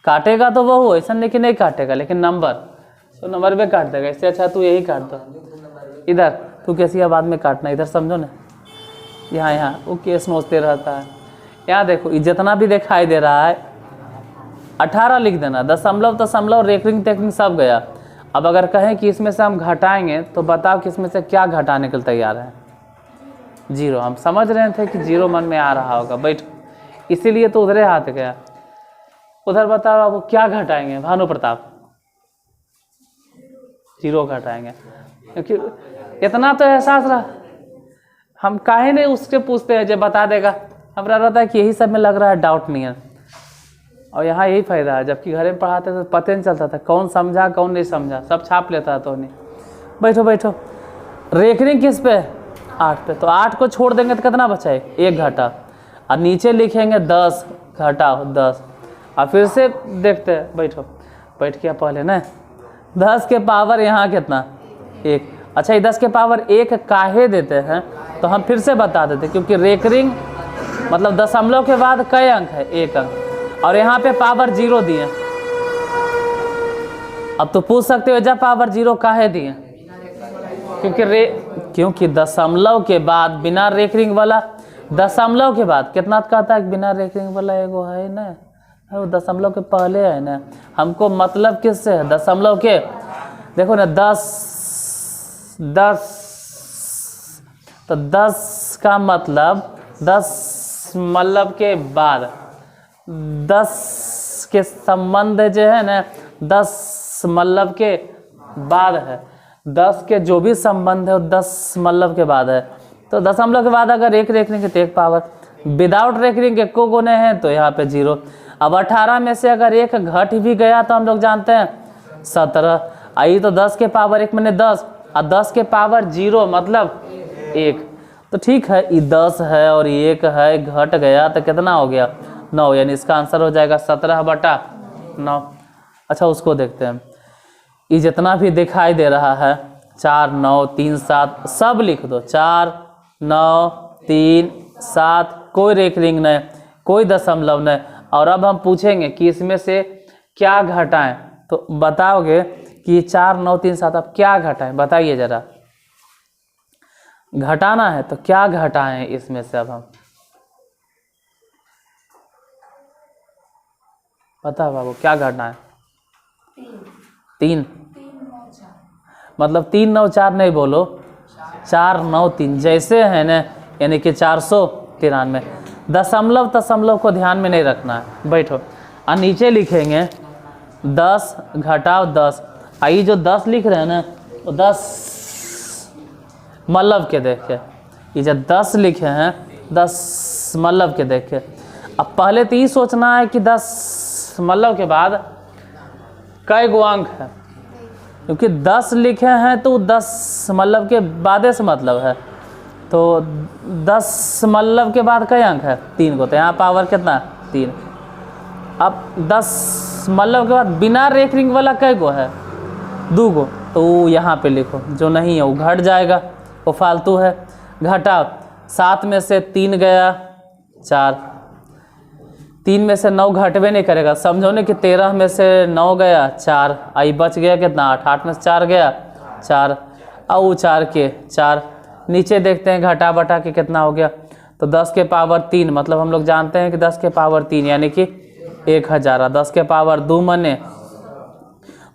काटेगा तो वो ऐसा नहीं कि नहीं काटेगा, लेकिन नंबर तो नंबर भी काट देगा। इससे अच्छा तू यही काट दो, इधर तू कैसी बाद में काटना, इधर समझो ना, यहाँ वो केस नोचते रहता है। यहाँ देखो ये जितना भी दिखाई दे रहा है 18 लिख देना, दशमलव रेकरिंग टेकरिंग सब गया। अब अगर कहें कि इसमें से हम घटाएंगे तो बताओ कि इसमें से क्या घटाने के लिए तैयार है, 0। हम समझ रहे थे कि 0 मन में आ रहा होगा, बैठ, इसीलिए तो उधरे हाथ गया। उधर बताओ वो क्या घटाएंगे भानु प्रताप, 0 घटाएंगे, क्योंकि इतना तो एहसास रहा। हम काहे नहीं उससे पूछते हैं, जब बता देगा, हमारा रहता है कि यही सब में लग रहा है डाउट नहीं है। और यहाँ यही फायदा है, जबकि घर में पढ़ाते तो पता नहीं चलता था कौन समझा कौन नहीं समझा, सब छाप लेता तो नहीं। बैठो बैठो, रेकरिंग किस पे, 8 पे, तो 8 को छोड़ देंगे तो कितना बचा है, 1 घटा, और नीचे लिखेंगे 10 घटा 10, और फिर से देखते हैं, बैठो बैठ गया पहले ना, 10 के पावर यहाँ कितना, 1। अच्छा ये 10 के पावर 1 काहे देते हैं, तो हम फिर से बता देते, क्योंकि रेकरिंग मतलब दशमलव के बाद कई अंक है, 1 अंक, और यहाँ पे पावर 0 दिए। अब तो पूछ सकते हो जब पावर 0 काहे दिए, क्योंकि दशमलव के बाद बिना रेकरिंग वाला, दशमलव के बाद कितना कहता है, बिना रेकरिंग वाला एगो है ना, वो दशमलव के पहले है ना। हमको मतलब किससे है, दशमलव के, देखो ना 10 तो 10 का मतलब दशमलव के बाद, 10 के संबंध जो है ना दशमलव के बाद है, 10 के जो भी संबंध है वो दशमलव के बाद है। तो दशमलव के बाद अगर 1 रेकरिंग है तो 1 पावर, विदाउट रेकरिंग एक को गुने हैं तो यहाँ पे 0। अब 18 में से अगर 1 घट भी गया तो हम लोग जानते हैं 17, आई तो 10 के पावर 1 मैंने 10, और 10 के पावर 0 मतलब 1, तो ठीक है ये 10 है और 1 है, घट गया तो कितना हो गया, 9, यानी इसका आंसर हो जाएगा 17 बटा 9। अच्छा उसको देखते हैं, ये जितना भी दिखाई दे रहा है 4 9 3 7 सब लिख दो, 4 9 3 7, कोई रेकरिंग नहीं, कोई दशमलव नहीं। और अब हम पूछेंगे कि इसमें से क्या घटाएं, तो बताओगे कि 4 9 3 7 अब क्या घटाएं, बताइए जरा, घटाना है तो क्या घटाएं इसमें से, अब हम बता बाबू क्या घटना है, 3 मतलब 3 9 4 नहीं बोलो, 4 9 3 जैसे है ना, यानी कि 493। दशमलव को ध्यान में नहीं रखना है, बैठो, और नीचे लिखेंगे 10 घटाओ 10, आई जो 10 लिख रहे हैं ना, वो 10 मतलब के देखे, ये जब 10 लिखे हैं 10 मतलब के देखे। अब पहले तो ये सोचना है कि 10 मतलब के बाद कई गो अंक है, क्योंकि 10 लिखे हैं तो 10 मतलब के बादे से मतलब है, तो 10 मतलब के बाद कई अंक है 3 को, तो यहाँ पावर कितना 3। अब 10 मतलब के बाद बिना रेखरिंग वाला कई गो है 2 गो, तो वो यहाँ पे लिखो, जो नहीं है वो घट जाएगा, वो फालतू है। घटाओ 7 में से 3 गया 4, 3 में से 9 घटवे नहीं करेगा, समझो ना कि 13 में से 9 गया 4, आई बच गया कितना 8, 8 में से 4 गया 4, और 4 के 4, नीचे देखते हैं घटा बटा के कितना हो गया, तो 10 के पावर 3, मतलब हम लोग जानते हैं कि 10 के पावर 3 यानी कि 1000, 10 के पावर 2 मने,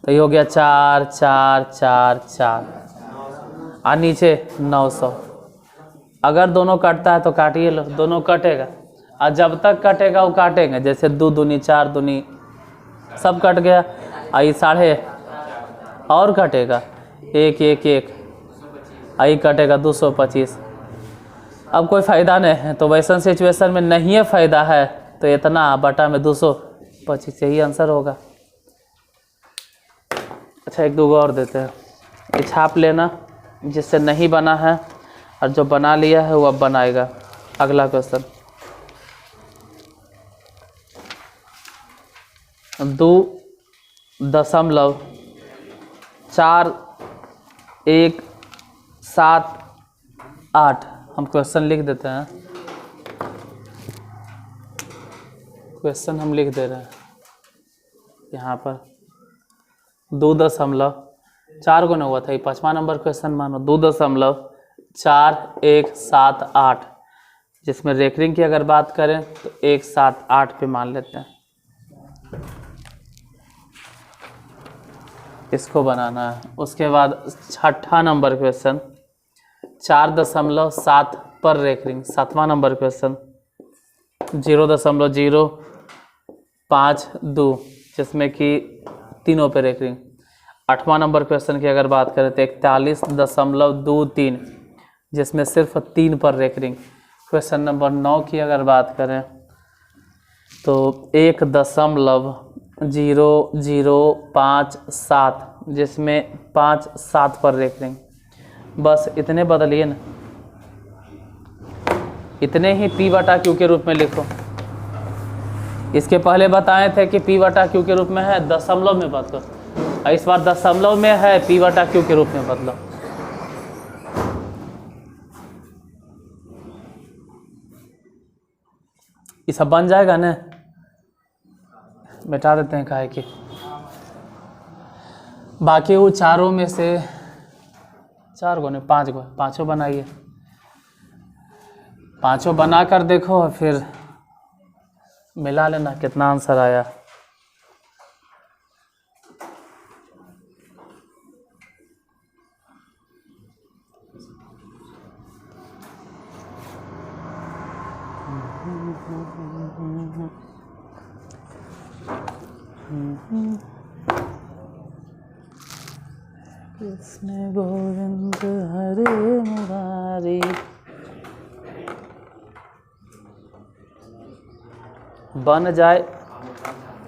तो ये हो गया 4 4 4 4, और नीचे 900। अगर दोनों कटता है तो काटिए लो, दोनों कटेगा, और जब तक कटेगा वो काटेंगे, जैसे 2 दूनी 4 दूनी सब कट गया, आई 1.5 और कटेगा 1 1 1, आई कटेगा 225। अब कोई फ़ायदा नहीं है, तो वैसा सिचुएशन में नहीं है फ़ायदा है, तो इतना बटा में 225, यही आंसर होगा। अच्छा, 1 2 गो और देते हैं, ये छाप लेना, जिससे नहीं बना है, और जो बना लिया है वो अब बनाएगा। अगला क्वेश्चन, 2.4178 हम क्वेश्चन लिख देते हैं, क्वेश्चन हम लिख दे रहे हैं यहाँ पर 2.4 को न हुआ था, ये 5वां नंबर क्वेश्चन मानो, 2.4178, जिसमें रेकरिंग की अगर बात करें तो 178 पे मान लेते हैं। इसको बनाना है। उसके बाद 6ठा नंबर क्वेश्चन 4.7 पर रेकरिंग, 7वां नंबर क्वेश्चन 0.052, जिसमें कि तीनों पे रेकरिंग। 8वां नंबर क्वेश्चन की अगर बात करें तो 41.23, जिसमें सिर्फ 3 पर रेकरिंग। क्वेश्चन नंबर 9 की अगर बात करें तो 1.0057, जिसमें 5 7 पर रेकरिंग। बस इतने बदलिए ना, इतने ही P बटा Q के रूप में लिखो। इसके पहले बताए थे कि P बटा Q के रूप में है, दशमलव में बदलो, और इस बार दशमलव में है, P बटा Q के रूप में बदलो। ये सब बन जाएगा ना, मिटा देते हैं काहे कि बाकी वो चारों में से 4 गो नहीं 5 गो, 5 बनाइए, 5 बना कर देखो, फिर मिला लेना कितना आंसर आया। कृष्ण गोविंद हरे मुरारी। बन जाए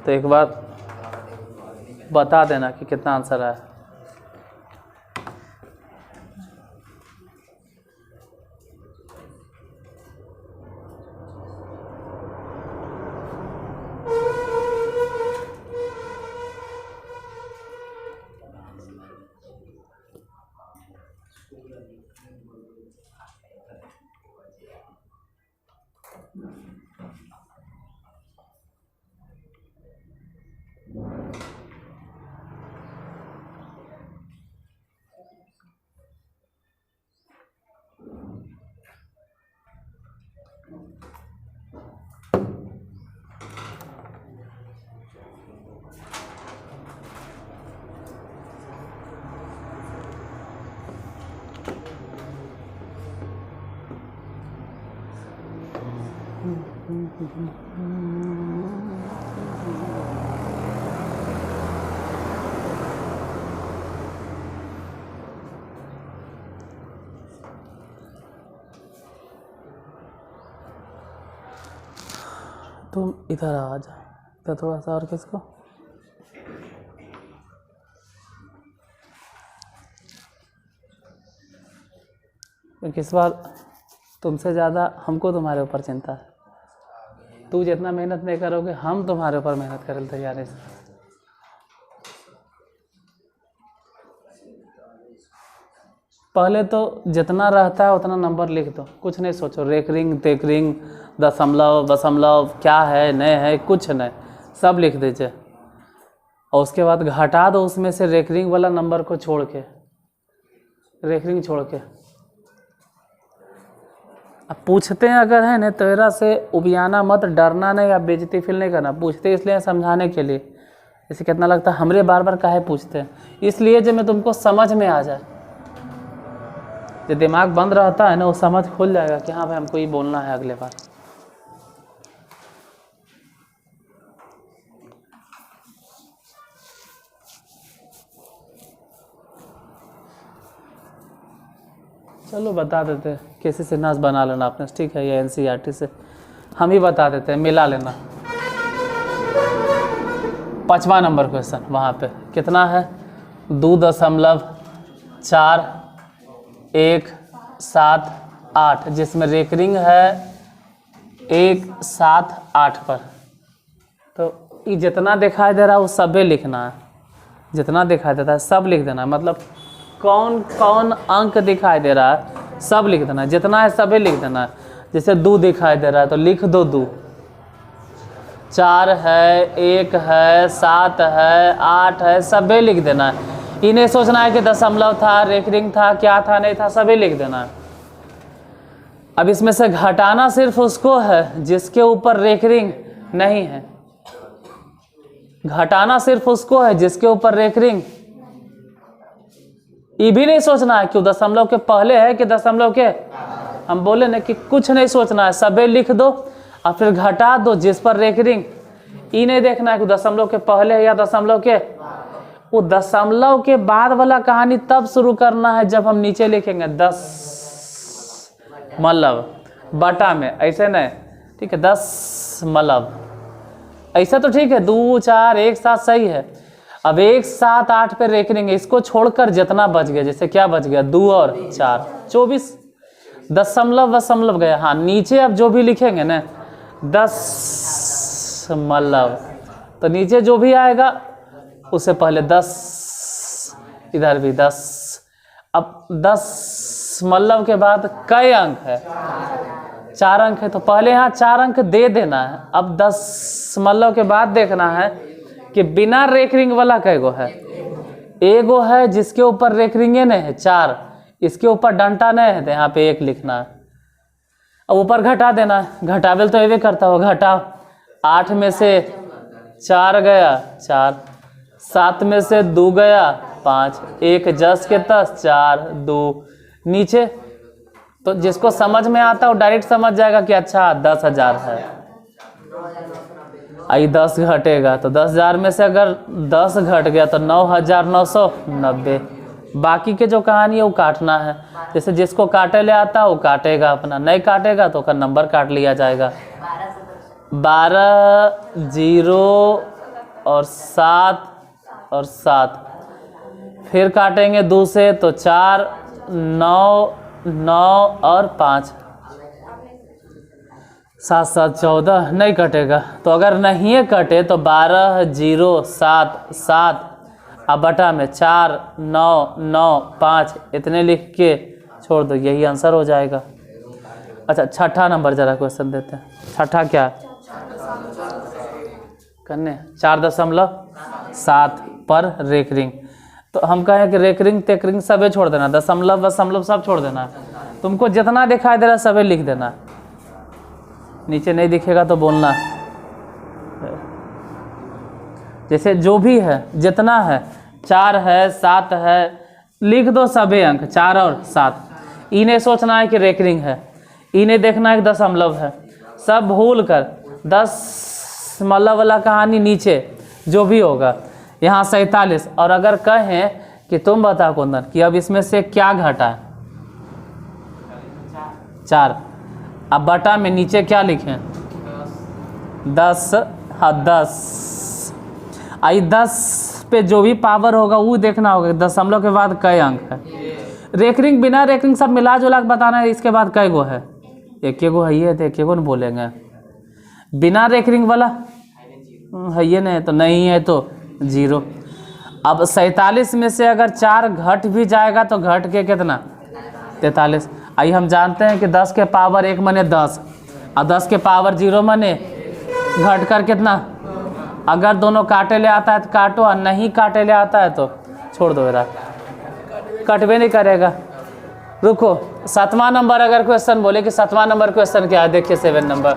तो एक बार बता देना कि कितना आंसर आया। तुम इधर आ जा, इधर थोड़ा सा और किसको, किस बार तुमसे ज़्यादा हमको तुम्हारे ऊपर चिंता है। तू जितना मेहनत नहीं करोगे हम तुम्हारे ऊपर मेहनत करे तैयार है। पहले तो जितना रहता है उतना नंबर लिख दो, कुछ नहीं सोचो, रेकरिंग तेकरिंग दशमलव बशमलव क्या है नहीं है कुछ नहीं, सब लिख दीजिए। और उसके बाद घटा दो उसमें से रेकरिंग वाला नंबर को छोड़ के, रेकरिंग छोड़ के। अब पूछते हैं अगर है ना तो तेरा से उबियाना मत, डरना नहीं, आप बेइज्जती फील नहीं करना। पूछते इसलिए समझाने के लिए, इसे कितना लगता है हमरे बार बार काहे पूछते हैं, इसलिए जो मैं तुमको समझ में आ जाए। जो दिमाग बंद रहता है ना वो समझ खुल जाएगा कि हाँ भाई हमको ये बोलना है अगले बार। चलो बता देते हैं, किसी से नाश बना लेना आपने, ठीक है, या एनसीईआरटी से हम ही बता देते हैं, मिला लेना। 5वां नंबर क्वेश्चन, वहाँ पे कितना है 2.4178 जिसमें रेकरिंग है 178 पर। तो ये जितना दिखाई दे रहा है वो सभी लिखना है, जितना दिखाई देता है सब लिख देना है। मतलब कौन कौन अंक दिखाई दे रहा है सब लिख देना है, जितना है सभी लिख देना है। जैसे 2 दिखाई दे रहा है तो लिख दो 2, 4 है, 1 है, 7 है, 8 है, सभी लिख देना है। इन्हें सोचना है कि दशमलव था, रेकरिंग था, क्या था नहीं था, सभी लिख देना है। अब इसमें से घटाना सिर्फ उसको है जिसके ऊपर रेकरिंग नहीं है, घटाना सिर्फ उसको है जिसके ऊपर रेकरिंग। ये भी नहीं सोचना है कि दशमलव के पहले है कि दशमलव के, हम बोले ना कि कुछ नहीं सोचना है, सभी लिख दो और फिर घटा दो जिस पर रेकरिंग। ये नहीं देखना है कि दशमलव के पहले है या दशमलव के, वो दशमलव के बाद वाला कहानी तब शुरू करना है जब हम नीचे लिखेंगे 10 मतलब बटा में, ऐसे नहीं, ठीक है, 10 मतलब ऐसा तो ठीक है, 2 4 1 7 सही है। अब 1 7 8 पे रेकरिंग, इसको छोड़कर जितना बच गया, जैसे क्या बच गया 2 और 4 24 दशमलव दशमलव गया। हाँ नीचे अब जो भी लिखेंगे ना 10 मतलब, तो नीचे जो भी आएगा उससे पहले 10, इधर भी 10। अब 10 मतलब के बाद कई अंक है, 4 अंक है, तो पहले यहाँ 4 अंक दे देना है। अब 10 मतलब के बाद देखना है कि बिना रेकरिंग वाला कैगो है, एगो है जिसके ऊपर रेकरिंगे नहीं है 4, इसके ऊपर डंटा नहीं है तो यहाँ पे 1 लिखना है। अब ऊपर घटा देना है, घटावेल तो ये करता हो, घटाओ 8 में से 4 गया 4, 7 में से 2 गया 5, 1 10 के 10 4 2 नीचे। तो जिसको समझ में आता है वो डायरेक्ट समझ जाएगा कि अच्छा 10,000 है। आई 10 घटेगा तो 10,000 में से अगर 10 घट गया तो 9,990। बाकी के जो कहानी है वो काटना है, जैसे जिसको काटे ले आता है वो काटेगा अपना, नहीं काटेगा तो उसका नंबर काट लिया जाएगा। 12 0 और 7 और 7 फिर काटेंगे 2 से तो 4 9 9 और 5 7 7 14 नहीं कटेगा। तो अगर नहीं कटे तो 12 0 7 7 अब बटा में 4 9 9 5 इतने लिख के छोड़ दो, यही आंसर हो जाएगा। अच्छा 6ठा नंबर जरा क्वेश्चन देते हैं। 6ठा क्या करने 4.7 पर रेकरिंग। तो हम कहें कि रेकरिंग तेकरिंग सबे छोड़ देना, दशमलव दशमलव सब छोड़ देना। तुमको जितना दिखाई दे रहा है सबे लिख देना, नीचे नहीं दिखेगा तो बोलना। जैसे जो भी है जितना है 4 है 7 है लिख दो सभी अंक 4 और 7। इन्हें सोचना है कि रेकरिंग है, इन्हें देखना है कि दशमलव है, सब भूल कर 10 मतलब वाला कहानी नीचे जो भी होगा। यहाँ 47। और अगर कहें कि तुम बता कुंदन कि अब इसमें से क्या घटा है 4, अब बटा में नीचे क्या लिखें 10, हाँ 10। आई 10 पे जो भी पावर होगा वो देखना होगा, दशमलव के बाद कई अंक है। रेकरिंग बिना रेकरिंग सब मिला जुला के बताना है, इसके बाद कई गो है, एक गो है ये, तो एक गो नहीं बोलेंगे। बिना रेकरिंग वाला है ये नहीं, तो नहीं है तो 0। अब 47 में से अगर 4 घट भी जाएगा तो घट के कितना 43। आइए हम जानते हैं कि 10 के पावर 1 मने 10 और 10 के पावर 0 मने घट कर कितना। अगर दोनों काटे ले आता है तो काटो, और नहीं काटे ले आता है तो छोड़ दो, मेरा कटवे नहीं करेगा। रुको, 7वां नंबर अगर क्वेश्चन बोले कि 7वां नंबर क्वेश्चन क्या है, देखिए 7 नंबर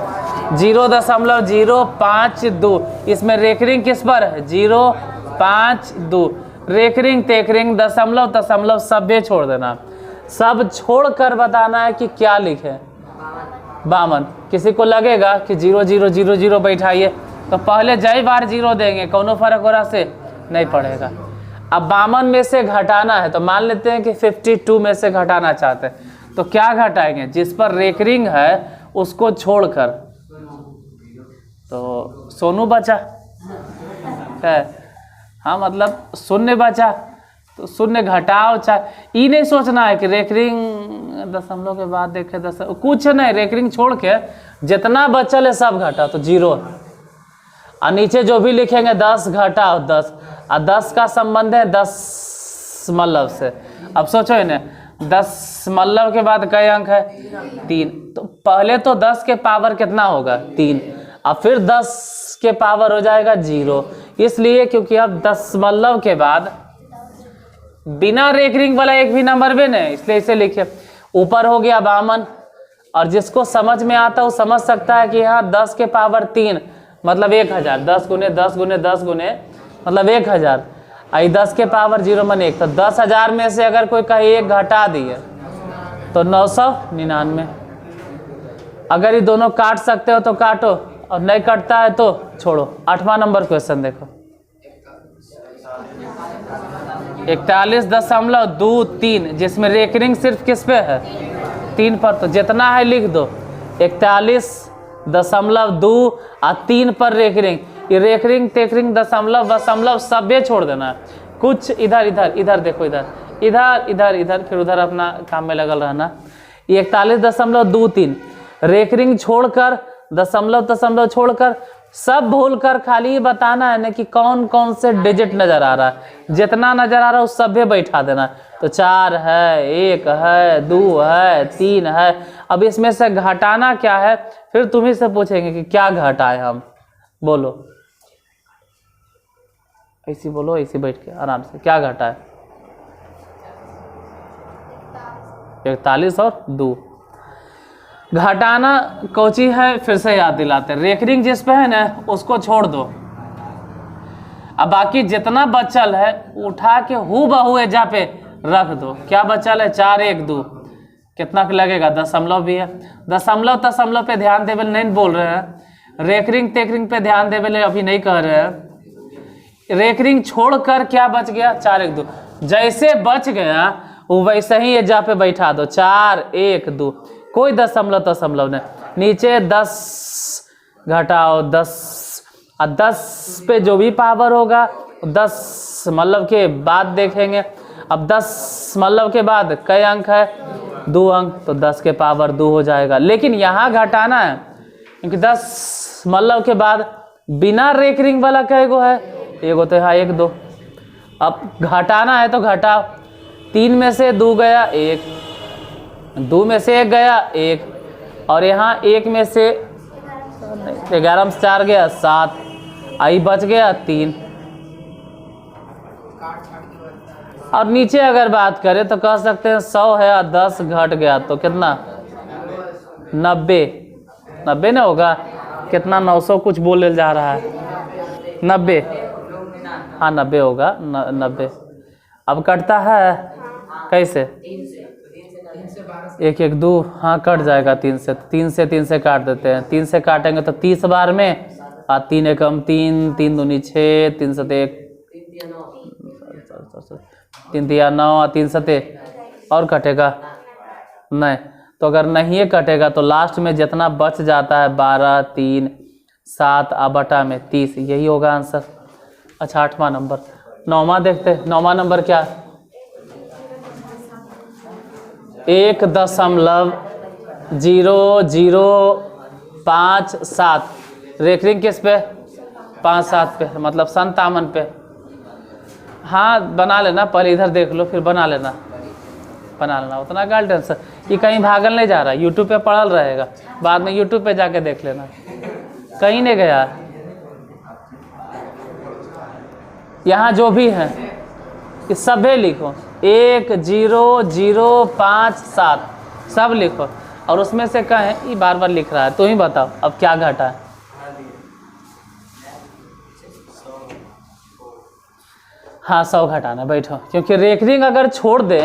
0.052। इसमें रेकरिंग किस पर है 0.52। रेकरिंग तेकरिंग दशमलव दशमलव सब छोड़ देना, सब छोड़ कर बताना है कि क्या लिखे 52। किसी को लगेगा कि 0 0 0 0 बैठाइए तो पहले जय बार 0 देंगे, कौनो फर्क हो रहा से नहीं पड़ेगा। अब 52 में से घटाना है तो मान लेते हैं कि 52 में से घटाना चाहते हैं, तो क्या घटाएंगे, जिस पर रेकरिंग है उसको छोड़कर। तो सोनू बचा है, हाँ मतलब शून्य बचा, तो शून्य घटाओ चाहे, ये नहीं सोचना है कि रेकरिंग दशमलव के बाद देखे कुछ नहीं, रेकरिंग छोड़ के जितना बचल है सब घटा तो 0। और नीचे जो भी लिखेंगे 10 घटाओ 10, और 10 का संबंध है दशमलव से। अब सोचो इन्हें, दशमलव के बाद कई अंक है 3, तो पहले तो 10 के पावर कितना होगा 3, और फिर 10 के पावर हो जाएगा 0, इसलिए क्योंकि अब दशमलव के बाद बिना रेकरिंग वाला एक भी नंबर भी नहीं, इसलिए इसे लिखे। ऊपर हो गया 52, और जिसको समझ में आता है वो समझ सकता है कि यहाँ 10 के पावर 3 मतलब 1000, 10 गुने 10 गुने 10 गुने मतलब 1000, आई 10 के पावर 0 मन 1, तो 10,000 में से अगर कोई कहे 1 घटा दिए तो 999। अगर ये दोनों काट सकते हो तो काटो, और नहीं कटता है तो छोड़ो। 8वां नंबर क्वेश्चन देखो, 41.23, जिसमें रेकरिंग सिर्फ किस पे है 3 पर, तो जितना है लिख दो 41.2 और 3 पर रेकरिंग। ये रेकरिंग तेकरिंग दशमलव दशमलव सब छोड़ देना है, कुछ इधर इधर इधर देखो, इधर इधर इधर इधर, फिर उधर अपना काम में लगल रहना। ये 41.23 रेकरिंग छोड़कर दशमलव दशमलव छोड़कर सब भूल कर खाली ये बताना है ना कि कौन कौन से डिजिट नजर आ रहा है, जितना नजर आ रहा है उस सब बैठा देना है। तो 4 है, 1 है, 2 है, 3 है। अब इसमें से घटाना क्या है, फिर तुम्ही से पूछेंगे कि क्या घटाए हम, बोलो ऐसी बोलो, ऐसी बैठ के आराम से, क्या घटाए 41 और 2। घटाना कोची है फिर से याद दिलाते हैं, रेकरिंग जिस पे है ना उसको छोड़ दो, अब बाकी जितना बचल है उठा के हु बहू एजा पे रख दो। क्या बचल है 4 1 2, कितना लगेगा दशमलव भी है, दशमलव दशमलव पे ध्यान देवे नहीं बोल रहे हैं, रेकरिंग तेकरिंग पे ध्यान देवे अभी नहीं कह रहे हैं। रेकरिंग छोड़कर क्या बच गया 4 1 2, जैसे बच गया वो वैसे ही एजा पे बैठा दो 4 1 2, कोई दशमलव दशमलव नहीं। नीचे 10 घटाओ 10, और 10 पे जो भी पावर होगा 10 के बाद देखेंगे। अब 10 के बाद कई अंक है 2 अंक, तो 10 के पावर 2 हो जाएगा। लेकिन यहाँ घटाना है क्योंकि 10 के बाद बिना रेकरिंग वाला कई गो है, एगो तो है 1 2। अब घटाना है तो घटाओ, 3 में से 2 गया 1, 2 में से 1 गया 1, और यहाँ 1 में से 11 में 4 गया 7, आई बच गया 3। और नीचे अगर बात करें तो कह सकते हैं 100 है और 10 घट गया तो कितना 90 न होगा, कितना 900 कुछ बोले जा रहा है 90, हाँ 90 होगा 90। अब कटता है कैसे 1 1 2, हाँ कट जाएगा 3 से, 3 से काट देते हैं, 3 से काटेंगे तो 30 बार में, और 3 एकम 3, 3 दूनी 6, 3 सते 1, 3 तिया 9, 3 सते और कटेगा नहीं। तो अगर नहीं कटेगा तो लास्ट में जितना बच जाता है 12 3 7 बटा में 30, यही होगा आंसर। अच्छा 8वां नंबर। 9वां देखते हैं। 9वां नंबर क्या है? 1.005 रेखरिंग किस पे? 5-7 पे, मतलब 57 पे। हाँ बना लेना, पहले इधर देख लो फिर बना लेना उतना क्या टेंशन। ये कहीं भागल नहीं जा रहा, यूट्यूब पे पड़ल रहेगा, बाद में यूट्यूब पे जाके देख लेना, कहीं नहीं गया। यहाँ जो भी है ये सभी लिखो, 1.005 सब लिखो, और उसमें से कहें ये बार बार लिख रहा है, तो ही बताओ अब क्या घटा है। हाँ 100 घटाना, बैठो, क्योंकि रेकरिंग अगर छोड़ दे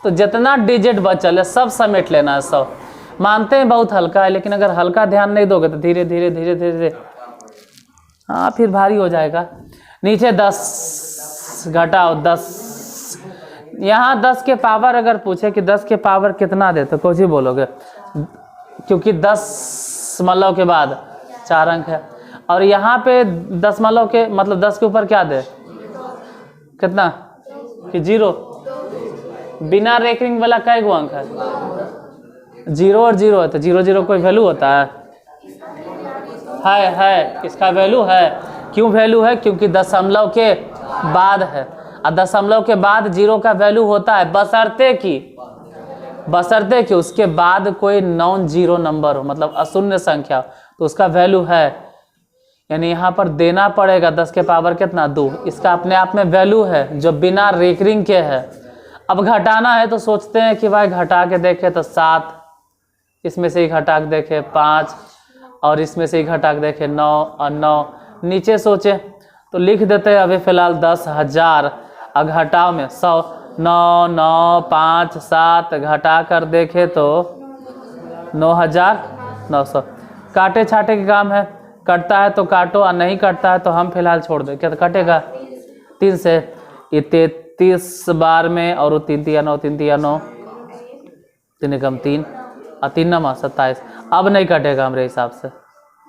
तो जितना डिजिट बचल है सब समेट लेना है 100। मानते हैं बहुत हल्का है, लेकिन अगर हल्का ध्यान नहीं दोगे तो धीरे धीरे धीरे धीरे हाँ फिर भारी हो जाएगा। नीचे 10 घटाओ 10, यहाँ 10 के पावर अगर पूछे कि 10 के पावर कितना दे तो कुछ ही बोलोगे, क्योंकि 10 दशमलव के बाद 4 अंक है, और यहाँ पे दशमलव के मतलब 10 के ऊपर क्या दे, कितना कि 0। बिना रेकरिंग वाला कई गो अंक है? 0 और 0 है, तो 0 0 कोई वैल्यू होता है? इसका वैल्यू है। क्यों वैल्यू है? क्योंकि दशमलव के बाद है, और दशमलव के बाद 0 का वैल्यू होता है, बशर्ते कि उसके बाद कोई नॉन जीरो नंबर हो, मतलब अशून्य संख्या हो, तो उसका वैल्यू है। यानी यहाँ पर देना पड़ेगा 10 के पावर कितना 2, इसका अपने आप में वैल्यू है जो बिना रेकरिंग के है। अब घटाना है तो सोचते हैं कि भाई घटा के देखे तो 7, इसमें से ही घटा के देखे 5, और इसमें से ही घटा के देखे 9 और 9, नीचे सोचे तो लिख देते हैं अभी फ़िलहाल 10,000, और घटाओ में 100, 9 9 5 7 घटा कर देखे तो 9,900। काटे छाटे के काम है, कटता है तो काटो, और नहीं कटता है तो हम फिलहाल छोड़ दें। क्या कटेगा? 3 से ये 33 बार में, और वो 3 3 9 3 3 9 3 कम 3 और 3 9 27। अब नहीं कटेगा हमारे हिसाब से,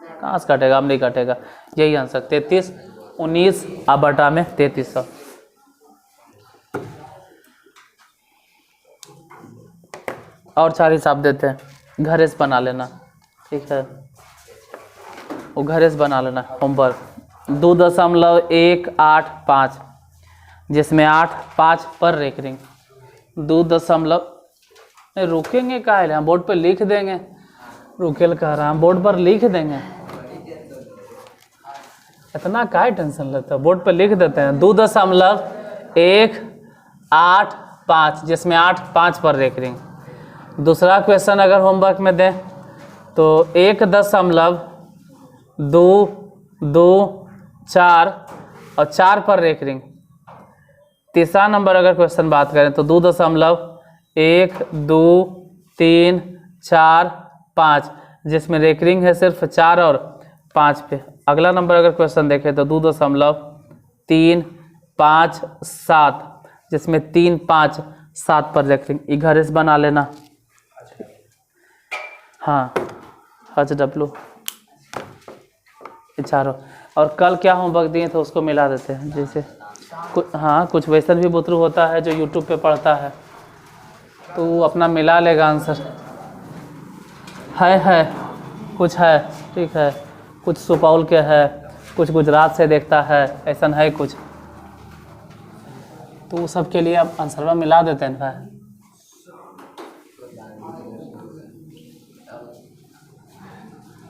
कहाँ से कटेगा? अब नहीं कटेगा, यही आंसर 33 19 बटा में 3300। और 4 हिसाब देते हैं, घरे से बना लेना, ठीक है? वो घरे से बना लेना होमवर्क। 2.185 जिसमें 8 5 पर रेकरिंग, 2 रुकेंगे का है, हम बोर्ड पर लिख देंगे, रुकेल कह रहा हम बोर्ड पर लिख देंगे, इतना काय टेंशन लेते हैं, बोर्ड पर लिख देते हैं। 2.185 जिसमें 8 5 पर रेकरिंग। दूसरा क्वेश्चन अगर होमवर्क में दें तो 1.224 और 4 पर रेकरिंग। तीसरा नंबर अगर क्वेश्चन बात करें तो 2.12345 जिसमें रेकरिंग है सिर्फ 4 और 5 पे। अगला नंबर अगर क्वेश्चन देखें तो 2.357 जिसमें 3 5 7 पर रेकरिंग। ये घर से बना लेना, हाँ HW चारों। और कल क्या होमवर्क दिए थे उसको मिला देते हैं, जैसे कुछ वैसन भी बुतरू होता है जो यूट्यूब पे पढ़ता है तो वो अपना मिला लेगा आंसर। है कुछ है, ठीक है, कुछ सुपौल के है, कुछ गुजरात से देखता है, ऐसा है कुछ, तो वो सब के लिए अब आंसर मिला देते हैं भाई।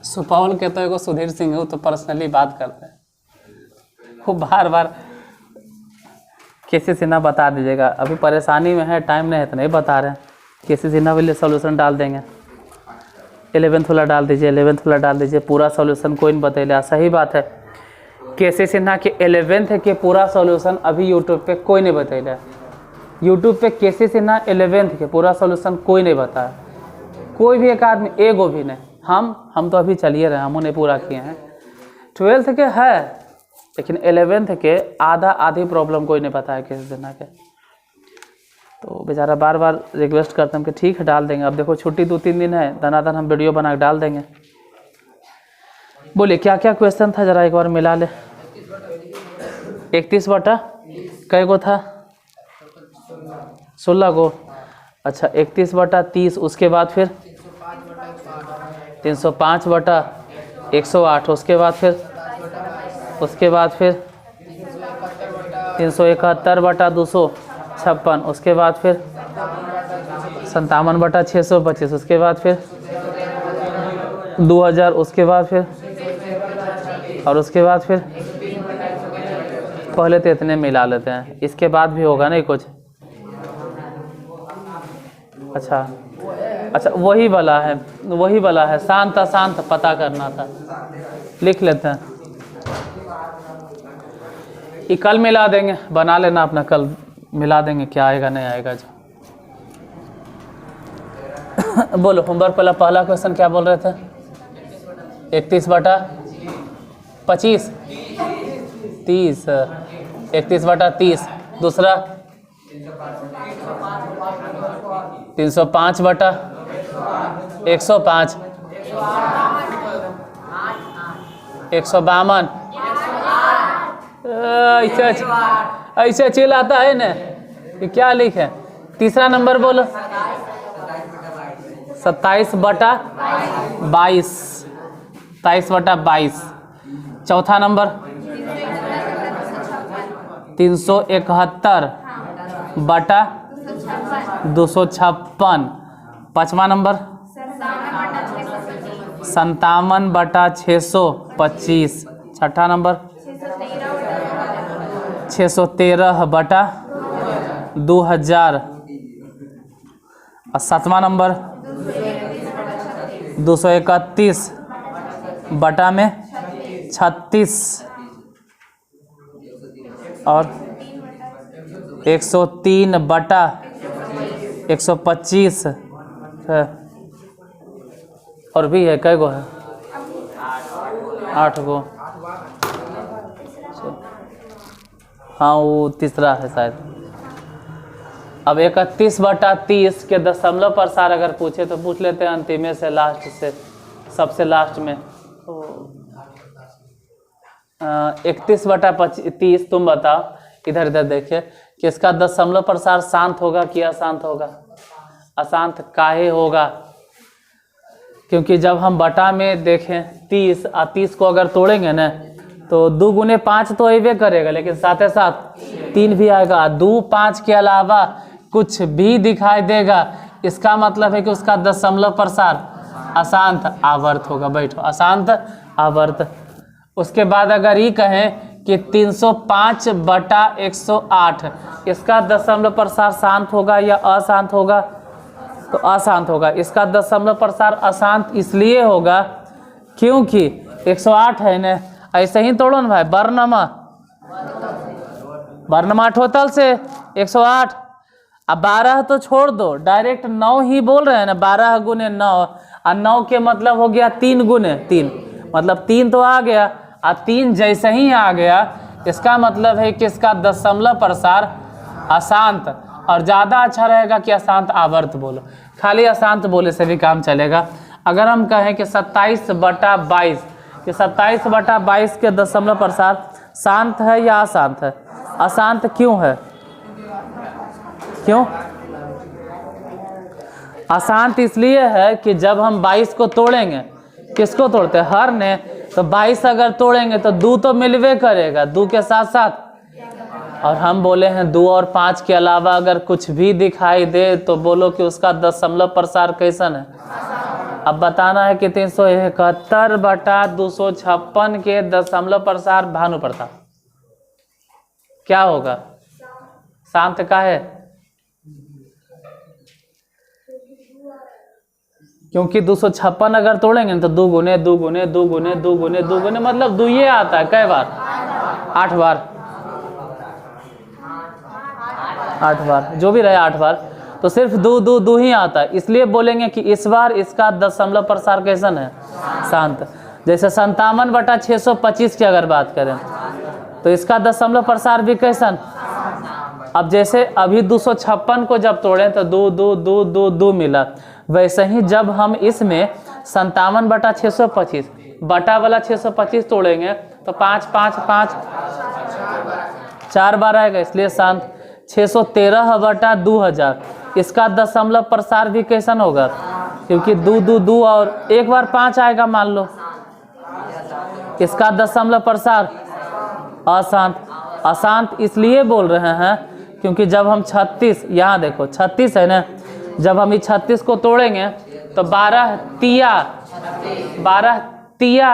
सुपौल के तो एगो सुधीर सिंह है, तो पर्सनली बात करते हैं, वो बार बार कैसे सिन्हा बता दीजिएगा, अभी परेशानी में है, टाइम नहीं है तो नहीं बता रहे हैं। कैसे सिन्हा वाले सॉल्यूशन डाल देंगे, 11th वाला डाल दीजिए, 11th वाला डाल दीजिए, पूरा सॉल्यूशन कोई नहीं बतैला। सही बात है, कैसे सिन्हा के 11th के पूरा सॉल्यूशन अभी यूट्यूब पे कोई नहीं बतैला। यूट्यूब पे कैसे सिन्हा 11th के पूरा सॉल्यूशन कोई नहीं बताया, कोई भी एक आदमी, एगो भी नहीं। हम तो अभी चलिए रहे, हमों ने पूरा किए हैं। 12th के है, लेकिन 11th के आधी प्रॉब्लम कोई नहीं बताया कैसे सिन्हा के। तो बेचारा बार बार रिक्वेस्ट करते हैं कि ठीक है डाल देंगे। अब देखो छुट्टी 2-3 दिन है, धनाधन हम वीडियो बना के डाल देंगे। बोलिए क्या क्या क्वेश्चन था, जरा एक बार मिला ले। 31 बटा कै गो था? 16 गो। अच्छा 31 बटा 30, उसके बाद फिर 305 बटा 108, उसके बाद फिर 371 बटा 256, उसके बाद फिर 57 बटा 625, उसके बाद फिर 2000, उसके बाद फिर और उसके बाद फिर पहले तो इतने मिला लेते हैं, इसके बाद भी होगा नहीं कुछ। अच्छा वही वाला है शांत अशांत पता करना था, लिख लेते हैं। ये कल मिला देंगे, बना लेना अपना, कल मिला देंगे क्या आएगा नहीं आएगा जो। बोलो होमवर्क पहला क्वेश्चन क्या बोल रहे थे? 31 बटा 25 30, 31 बटा 30, दूसरा 305 बटा 105, 152, ऐसे चिल्लाता है ना कि क्या लिखे। तीसरा नंबर बोलो 27 बटा 22, 27 बटा 22। चौथा नंबर 371 बटा 256। पाँचवा नंबर 57 बटा 625। छठा नंबर 613 बटा 2000। और सातवां नंबर 231 बटा में 36 और 103 बटा 125 है। और भी है, कै गो है? 8 गो। हाँ वो तीसरा है शायद। अब 31 बटा 30 के दशमलव प्रसार अगर पूछे तो पूछ लेते हैं अंतिम से, लास्ट से, सबसे लास्ट में। तो 31 बटा 30 तुम बताओ, इधर इधर देखिए कि इसका दशमलव प्रसार शांत होगा कि अशांत होगा? अशांत काहे होगा? क्योंकि जब हम बटा में देखें 30 और 30 को अगर तोड़ेंगे ना तो 2 गुने 5 तो अबे करेगा, लेकिन साथ ही साथ 3 भी आएगा। 2 5 के अलावा कुछ भी दिखाई देगा, इसका मतलब है कि उसका दशमलव प्रसार अशांत आवर्त होगा। बैठो, अशांत आवर्त। उसके बाद अगर ये कहें कि 305 बटा 108, इसका दशमलव प्रसार शांत होगा या अशांत होगा? तो अशांत होगा। इसका दशमलव प्रसार अशांत इसलिए होगा क्योंकि 108 है ना, ऐसे ही तोड़ो ना भाई, वर्णमा टोटल से 108। अब 12 तो छोड़ दो, डायरेक्ट 9 ही बोल रहे हैं ना, 12 गुने 9, और 9 के मतलब हो गया 3 गुने 3, मतलब 3 तो आ गया, और 3 जैसे ही आ गया इसका मतलब है कि इसका दशमलव प्रसार अशांत। और ज़्यादा अच्छा रहेगा कि अशांत आवर्त बोलो, खाली अशांत बोले से भी काम चलेगा। अगर हम कहें कि 27 बटा 22, कि 27 बटा 22 के दशमलव प्रसार शांत है या अशांत है? अशांत क्यों है? क्यों अशांत? इसलिए है कि जब हम 22 को तोड़ेंगे, किसको तोड़ते हैं? हर ने। तो 22 अगर तोड़ेंगे तो 2 तो मिलवे करेगा, 2 के साथ साथ। और हम बोले हैं 2 और 5 के अलावा अगर कुछ भी दिखाई दे तो बोलो कि उसका दशमलव प्रसार कैसन है? अब बताना है कि 371 बटा 256 के दशमलव प्रसार भानु प्रताप क्या होगा? शांत का है, क्योंकि 256 अगर तोड़ेंगे तो 2 गुने 2 गुने 2 गुने 2 गुने 2 गुने मतलब 2 ये आता है। कई बार? 8 बार। 8 बार, जो भी रहे 8 बार, तो सिर्फ 2 2 2 ही आता है। इसलिए बोलेंगे कि इस बार इसका दशमलव प्रसार कैसन है? शांत। जैसे 57 बटा 625 की अगर बात करें तो इसका दशमलव प्रसार भी कैसन? अब जैसे अभी 256 को जब तोड़ें तो 2 2 2 2 2 मिला, वैसे ही जब हम इसमें 57 बटा 625 बटा वाला 625 तोड़ेंगे तो 5 5 5 4 बार आएगा, इसलिए शांत। 613 बटा 2000, इसका दशमलव प्रसार भी कैसन होगा, क्योंकि 2 2 2 और एक बार 5 आएगा मान लो, इसका दशमलव प्रसार अशांत। अशांत इसलिए बोल रहे हैं क्योंकि जब हम 36, यहाँ देखो 36 है ना, जब हम इस 36 को तोड़ेंगे तो 12 तिया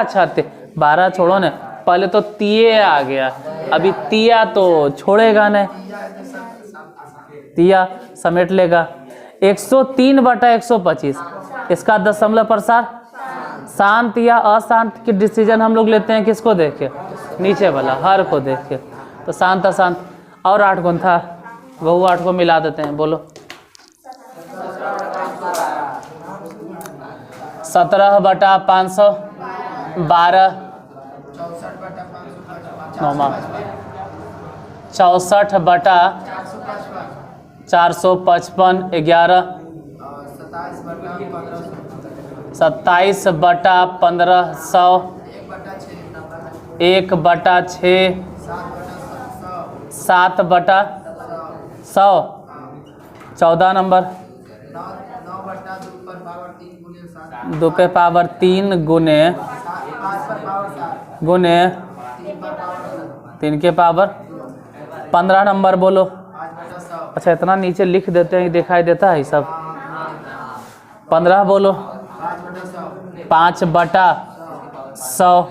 36, 12 छोड़ो ना, पहले तो तिये आ गया, अभी तिया तो छोड़ेगा नहीं, तिया समेट लेगा। 103 बटा 125, इसका दशमलव प्रसार शांत या अशांत की डिसीजन हम लोग लेते हैं किसको देख के, नीचे वाला हर को देख के, तो शांत अशांत। और 8 गुण था, वो 8 को मिला देते हैं, बोलो। 17 बटा 512, 64 बटा 455, 11, 27 बटा 1500, 1 बटा 6, 7 बटा 100, 14 नंबर 2 पे पावर 3 गुने 3 के पावर 15 नंबर बोलो। अच्छा इतना नीचे लिख देते हैं, दिखाई देता है सब। 15 बोलो। 5 बटा 100,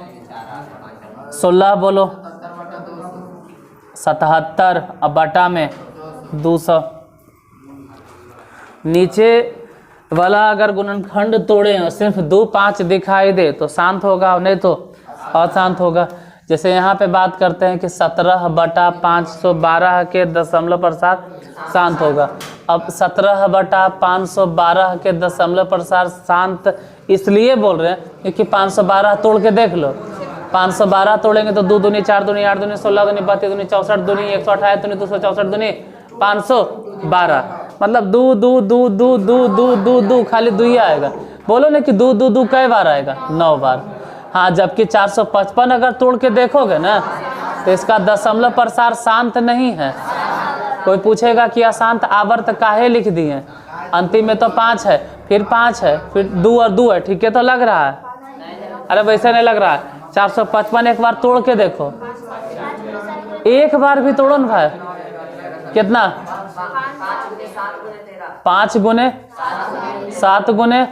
16 बोलो। 77 अब बटा में 200। नीचे वाला अगर गुणनखंड तोड़े और सिर्फ 2 5 दिखाई दे तो शांत होगा, नहीं तो अशांत होगा। जैसे यहाँ पे बात करते हैं कि 17 बटा 512 के दशमलव प्रसार शांत होगा। अब 17 बटा 512 के दशमलव प्रसार शांत इसलिए बोल रहे हैं क्योंकि 512 तोड़ के देख लो। 512 तोड़ेंगे तो 2 दूनी 4 दूनी 8 दूनी 16 दूनी 32 दूनी 64 दूनी 128 दूनी 264 दूनी 512, मतलब 2 2 2 2 2 2 2 2 खाली 2 ही आएगा। बोलो ना कि 2 2 2 कई बार आएगा, 9 बार। हाँ, जबकि 455 अगर तोड़ के देखोगे ना तो इसका दशमलव प्रसार शांत नहीं है। कोई पूछेगा कि अशांत आवर्त काहे लिख दिए, अंतिम में तो 5 है, फिर 5 है, फिर 2 और 2 है, ठीक है तो लग रहा है। अरे वैसे नहीं लग रहा है। 455 एक बार तोड़ के देखो, एक बार भी तोड़ो ना भाई। कितना? 5 गुने 7 गुने,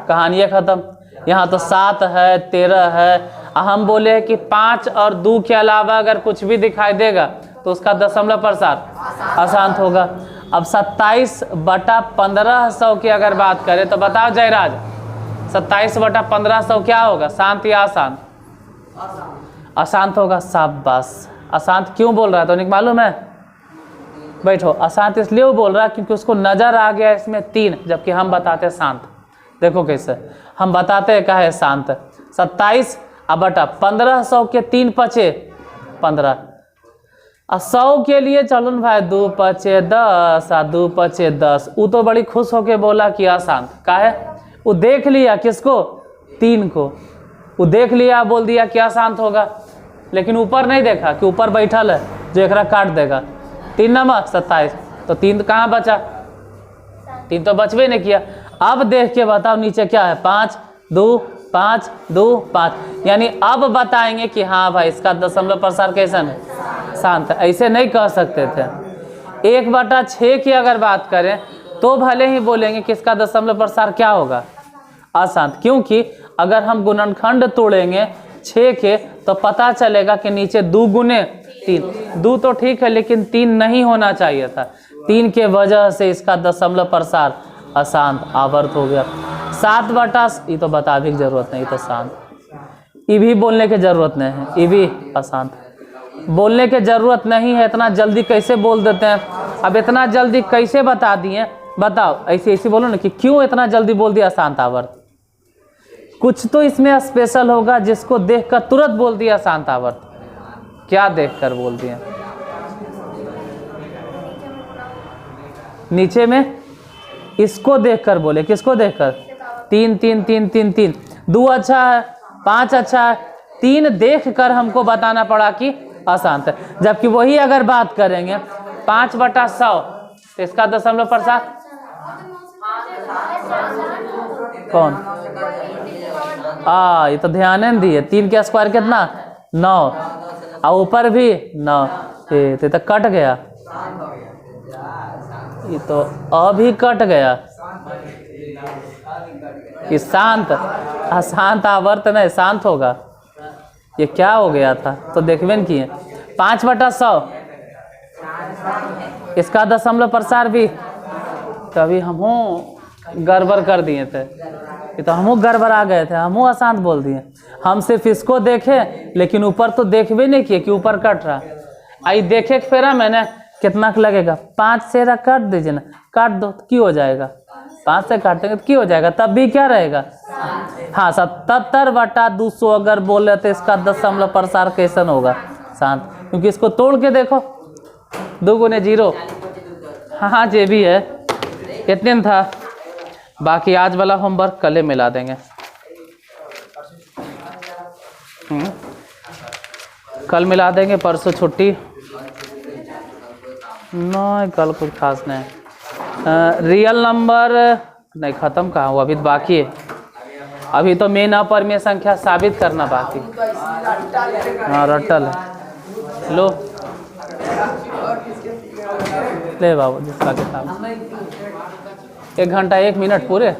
कहानी खत्म। यहाँ तो 7 है, 13 है। हम बोले कि 5 और 2 के अलावा अगर कुछ भी दिखाई देगा तो उसका दशमलव प्रसार अशांत होगा। अब 27 बटा 1500 की अगर बात करें तो बताओ जयराज, 27 बटा 1500 क्या होगा, शांत या अशांत? अशांत होगा। शाबाश। अशांत क्यों बोल रहा है तो नहीं मालूम है? बैठो। अशांत इसलिए वो बोल रहा है क्योंकि उसको नजर आ गया इसमें 3, जबकि हम बताते शांत। देखो कैसे हम बताते हैं क्या है शांत। 27 अब बटा 1500 के 3 पचे 15, 100 के लिए चलो भाई 2 पचे 10 और 2 पचे 10। वो तो बड़ी खुश होके बोला कि अशांत का है। वो देख लिया किसको, 3 को। वो देख लिया, बोल दिया कि अशांत होगा, लेकिन ऊपर नहीं देखा कि ऊपर बैठल है जो एकरा काट देगा। 3 नंबर 27, तो 3 कहाँ बचा? 3 तो बचवे नहीं किया। अब देख के बताओ नीचे क्या है, 5 2 5 2 5, यानी अब बताएंगे कि हाँ भाई इसका दशमलव प्रसार कैसन है, शांत है। ऐसे नहीं कह सकते थे। 1 बटा 6 की अगर बात करें तो भले ही बोलेंगे कि इसका दशमलव प्रसार क्या होगा, अशांत। क्योंकि अगर हम गुणनखंड तोड़ेंगे 6 के तो पता चलेगा कि नीचे 2 गुने 3, 2 तो ठीक है लेकिन 3 नहीं होना चाहिए था। 3 के वजह से इसका दशमलव प्रसार अशांत आवर्त हो गया। 7 बटा, ये तो बता भी जरूरत नहीं, तो शांत। ये भी बोलने की जरूरत नहीं है, ये भी अशांत। बोलने की जरूरत नहीं है, इतना जल्दी कैसे बोल देते हैं। अब इतना जल्दी कैसे बता दिए, बताओ। ऐसे ऐसे बोलो ना कि क्यों इतना जल्दी बोल दिया अशांत आवर्त। कुछ तो इसमें स्पेशल होगा जिसको देखकर तुरंत बोल दिया शांत आवर्त। क्या देखकर बोल दिया? नीचे में इसको देखकर बोले, किसको देखकर? 3 3 3 3 3 2 अच्छा है, 5 अच्छा है, 3 देख कर हमको बताना पड़ा कि अशांत है। जबकि वही अगर बात करेंगे 5/100 तो इसका दशमलव प्रसार कौन, ये तो ध्यान नहीं दिए। 3 के स्क्वायर कितना 9 और ऊपर भी 9, ये तो कट गया, ये तो अभी कट गया। ये शांत अशांत आवर्त नहीं शांत होगा। ये क्या हो गया था तो देखबे न किए। 5/100 इसका दशमलव प्रसार भी तभी हमहू गड़बड़ कर दिए थे। ये तो हमहू गड़बड़ा गए थे, हमहू अशांत बोल दिए। हम सिर्फ इसको देखे लेकिन ऊपर तो देखबे नहीं किए कि ऊपर कट रहा। आई देखे के फेरा मैंने कितना लगेगा 5 से काट दीजिए ना, काट दो तो क्यों हो जाएगा, 5 से काटेंगे तो क्यों हो जाएगा, तब भी क्या रहेगा। हाँ 77/200 अगर बोले तो इसका दशमलव प्रसार कैसन होगा शांत, क्योंकि इसको तोड़ के देखो 2 गुने 0। हाँ ये भी है, इतने में था। बाकी आज वाला होमवर्क कल मिला देंगे। कल मिला देंगे, परसों छुट्टी नहीं, कल कुछ खास नहीं। रियल नंबर नहीं ख़त्म कहाँ हुआ, अभी तो बाकी है। अभी तो मेन अपरिमेय संख्या साबित करना बाकी। हाँ रट्टल है, लो ले बाबू जिसका किताब। 1 घंटा 1 मिनट पूरे।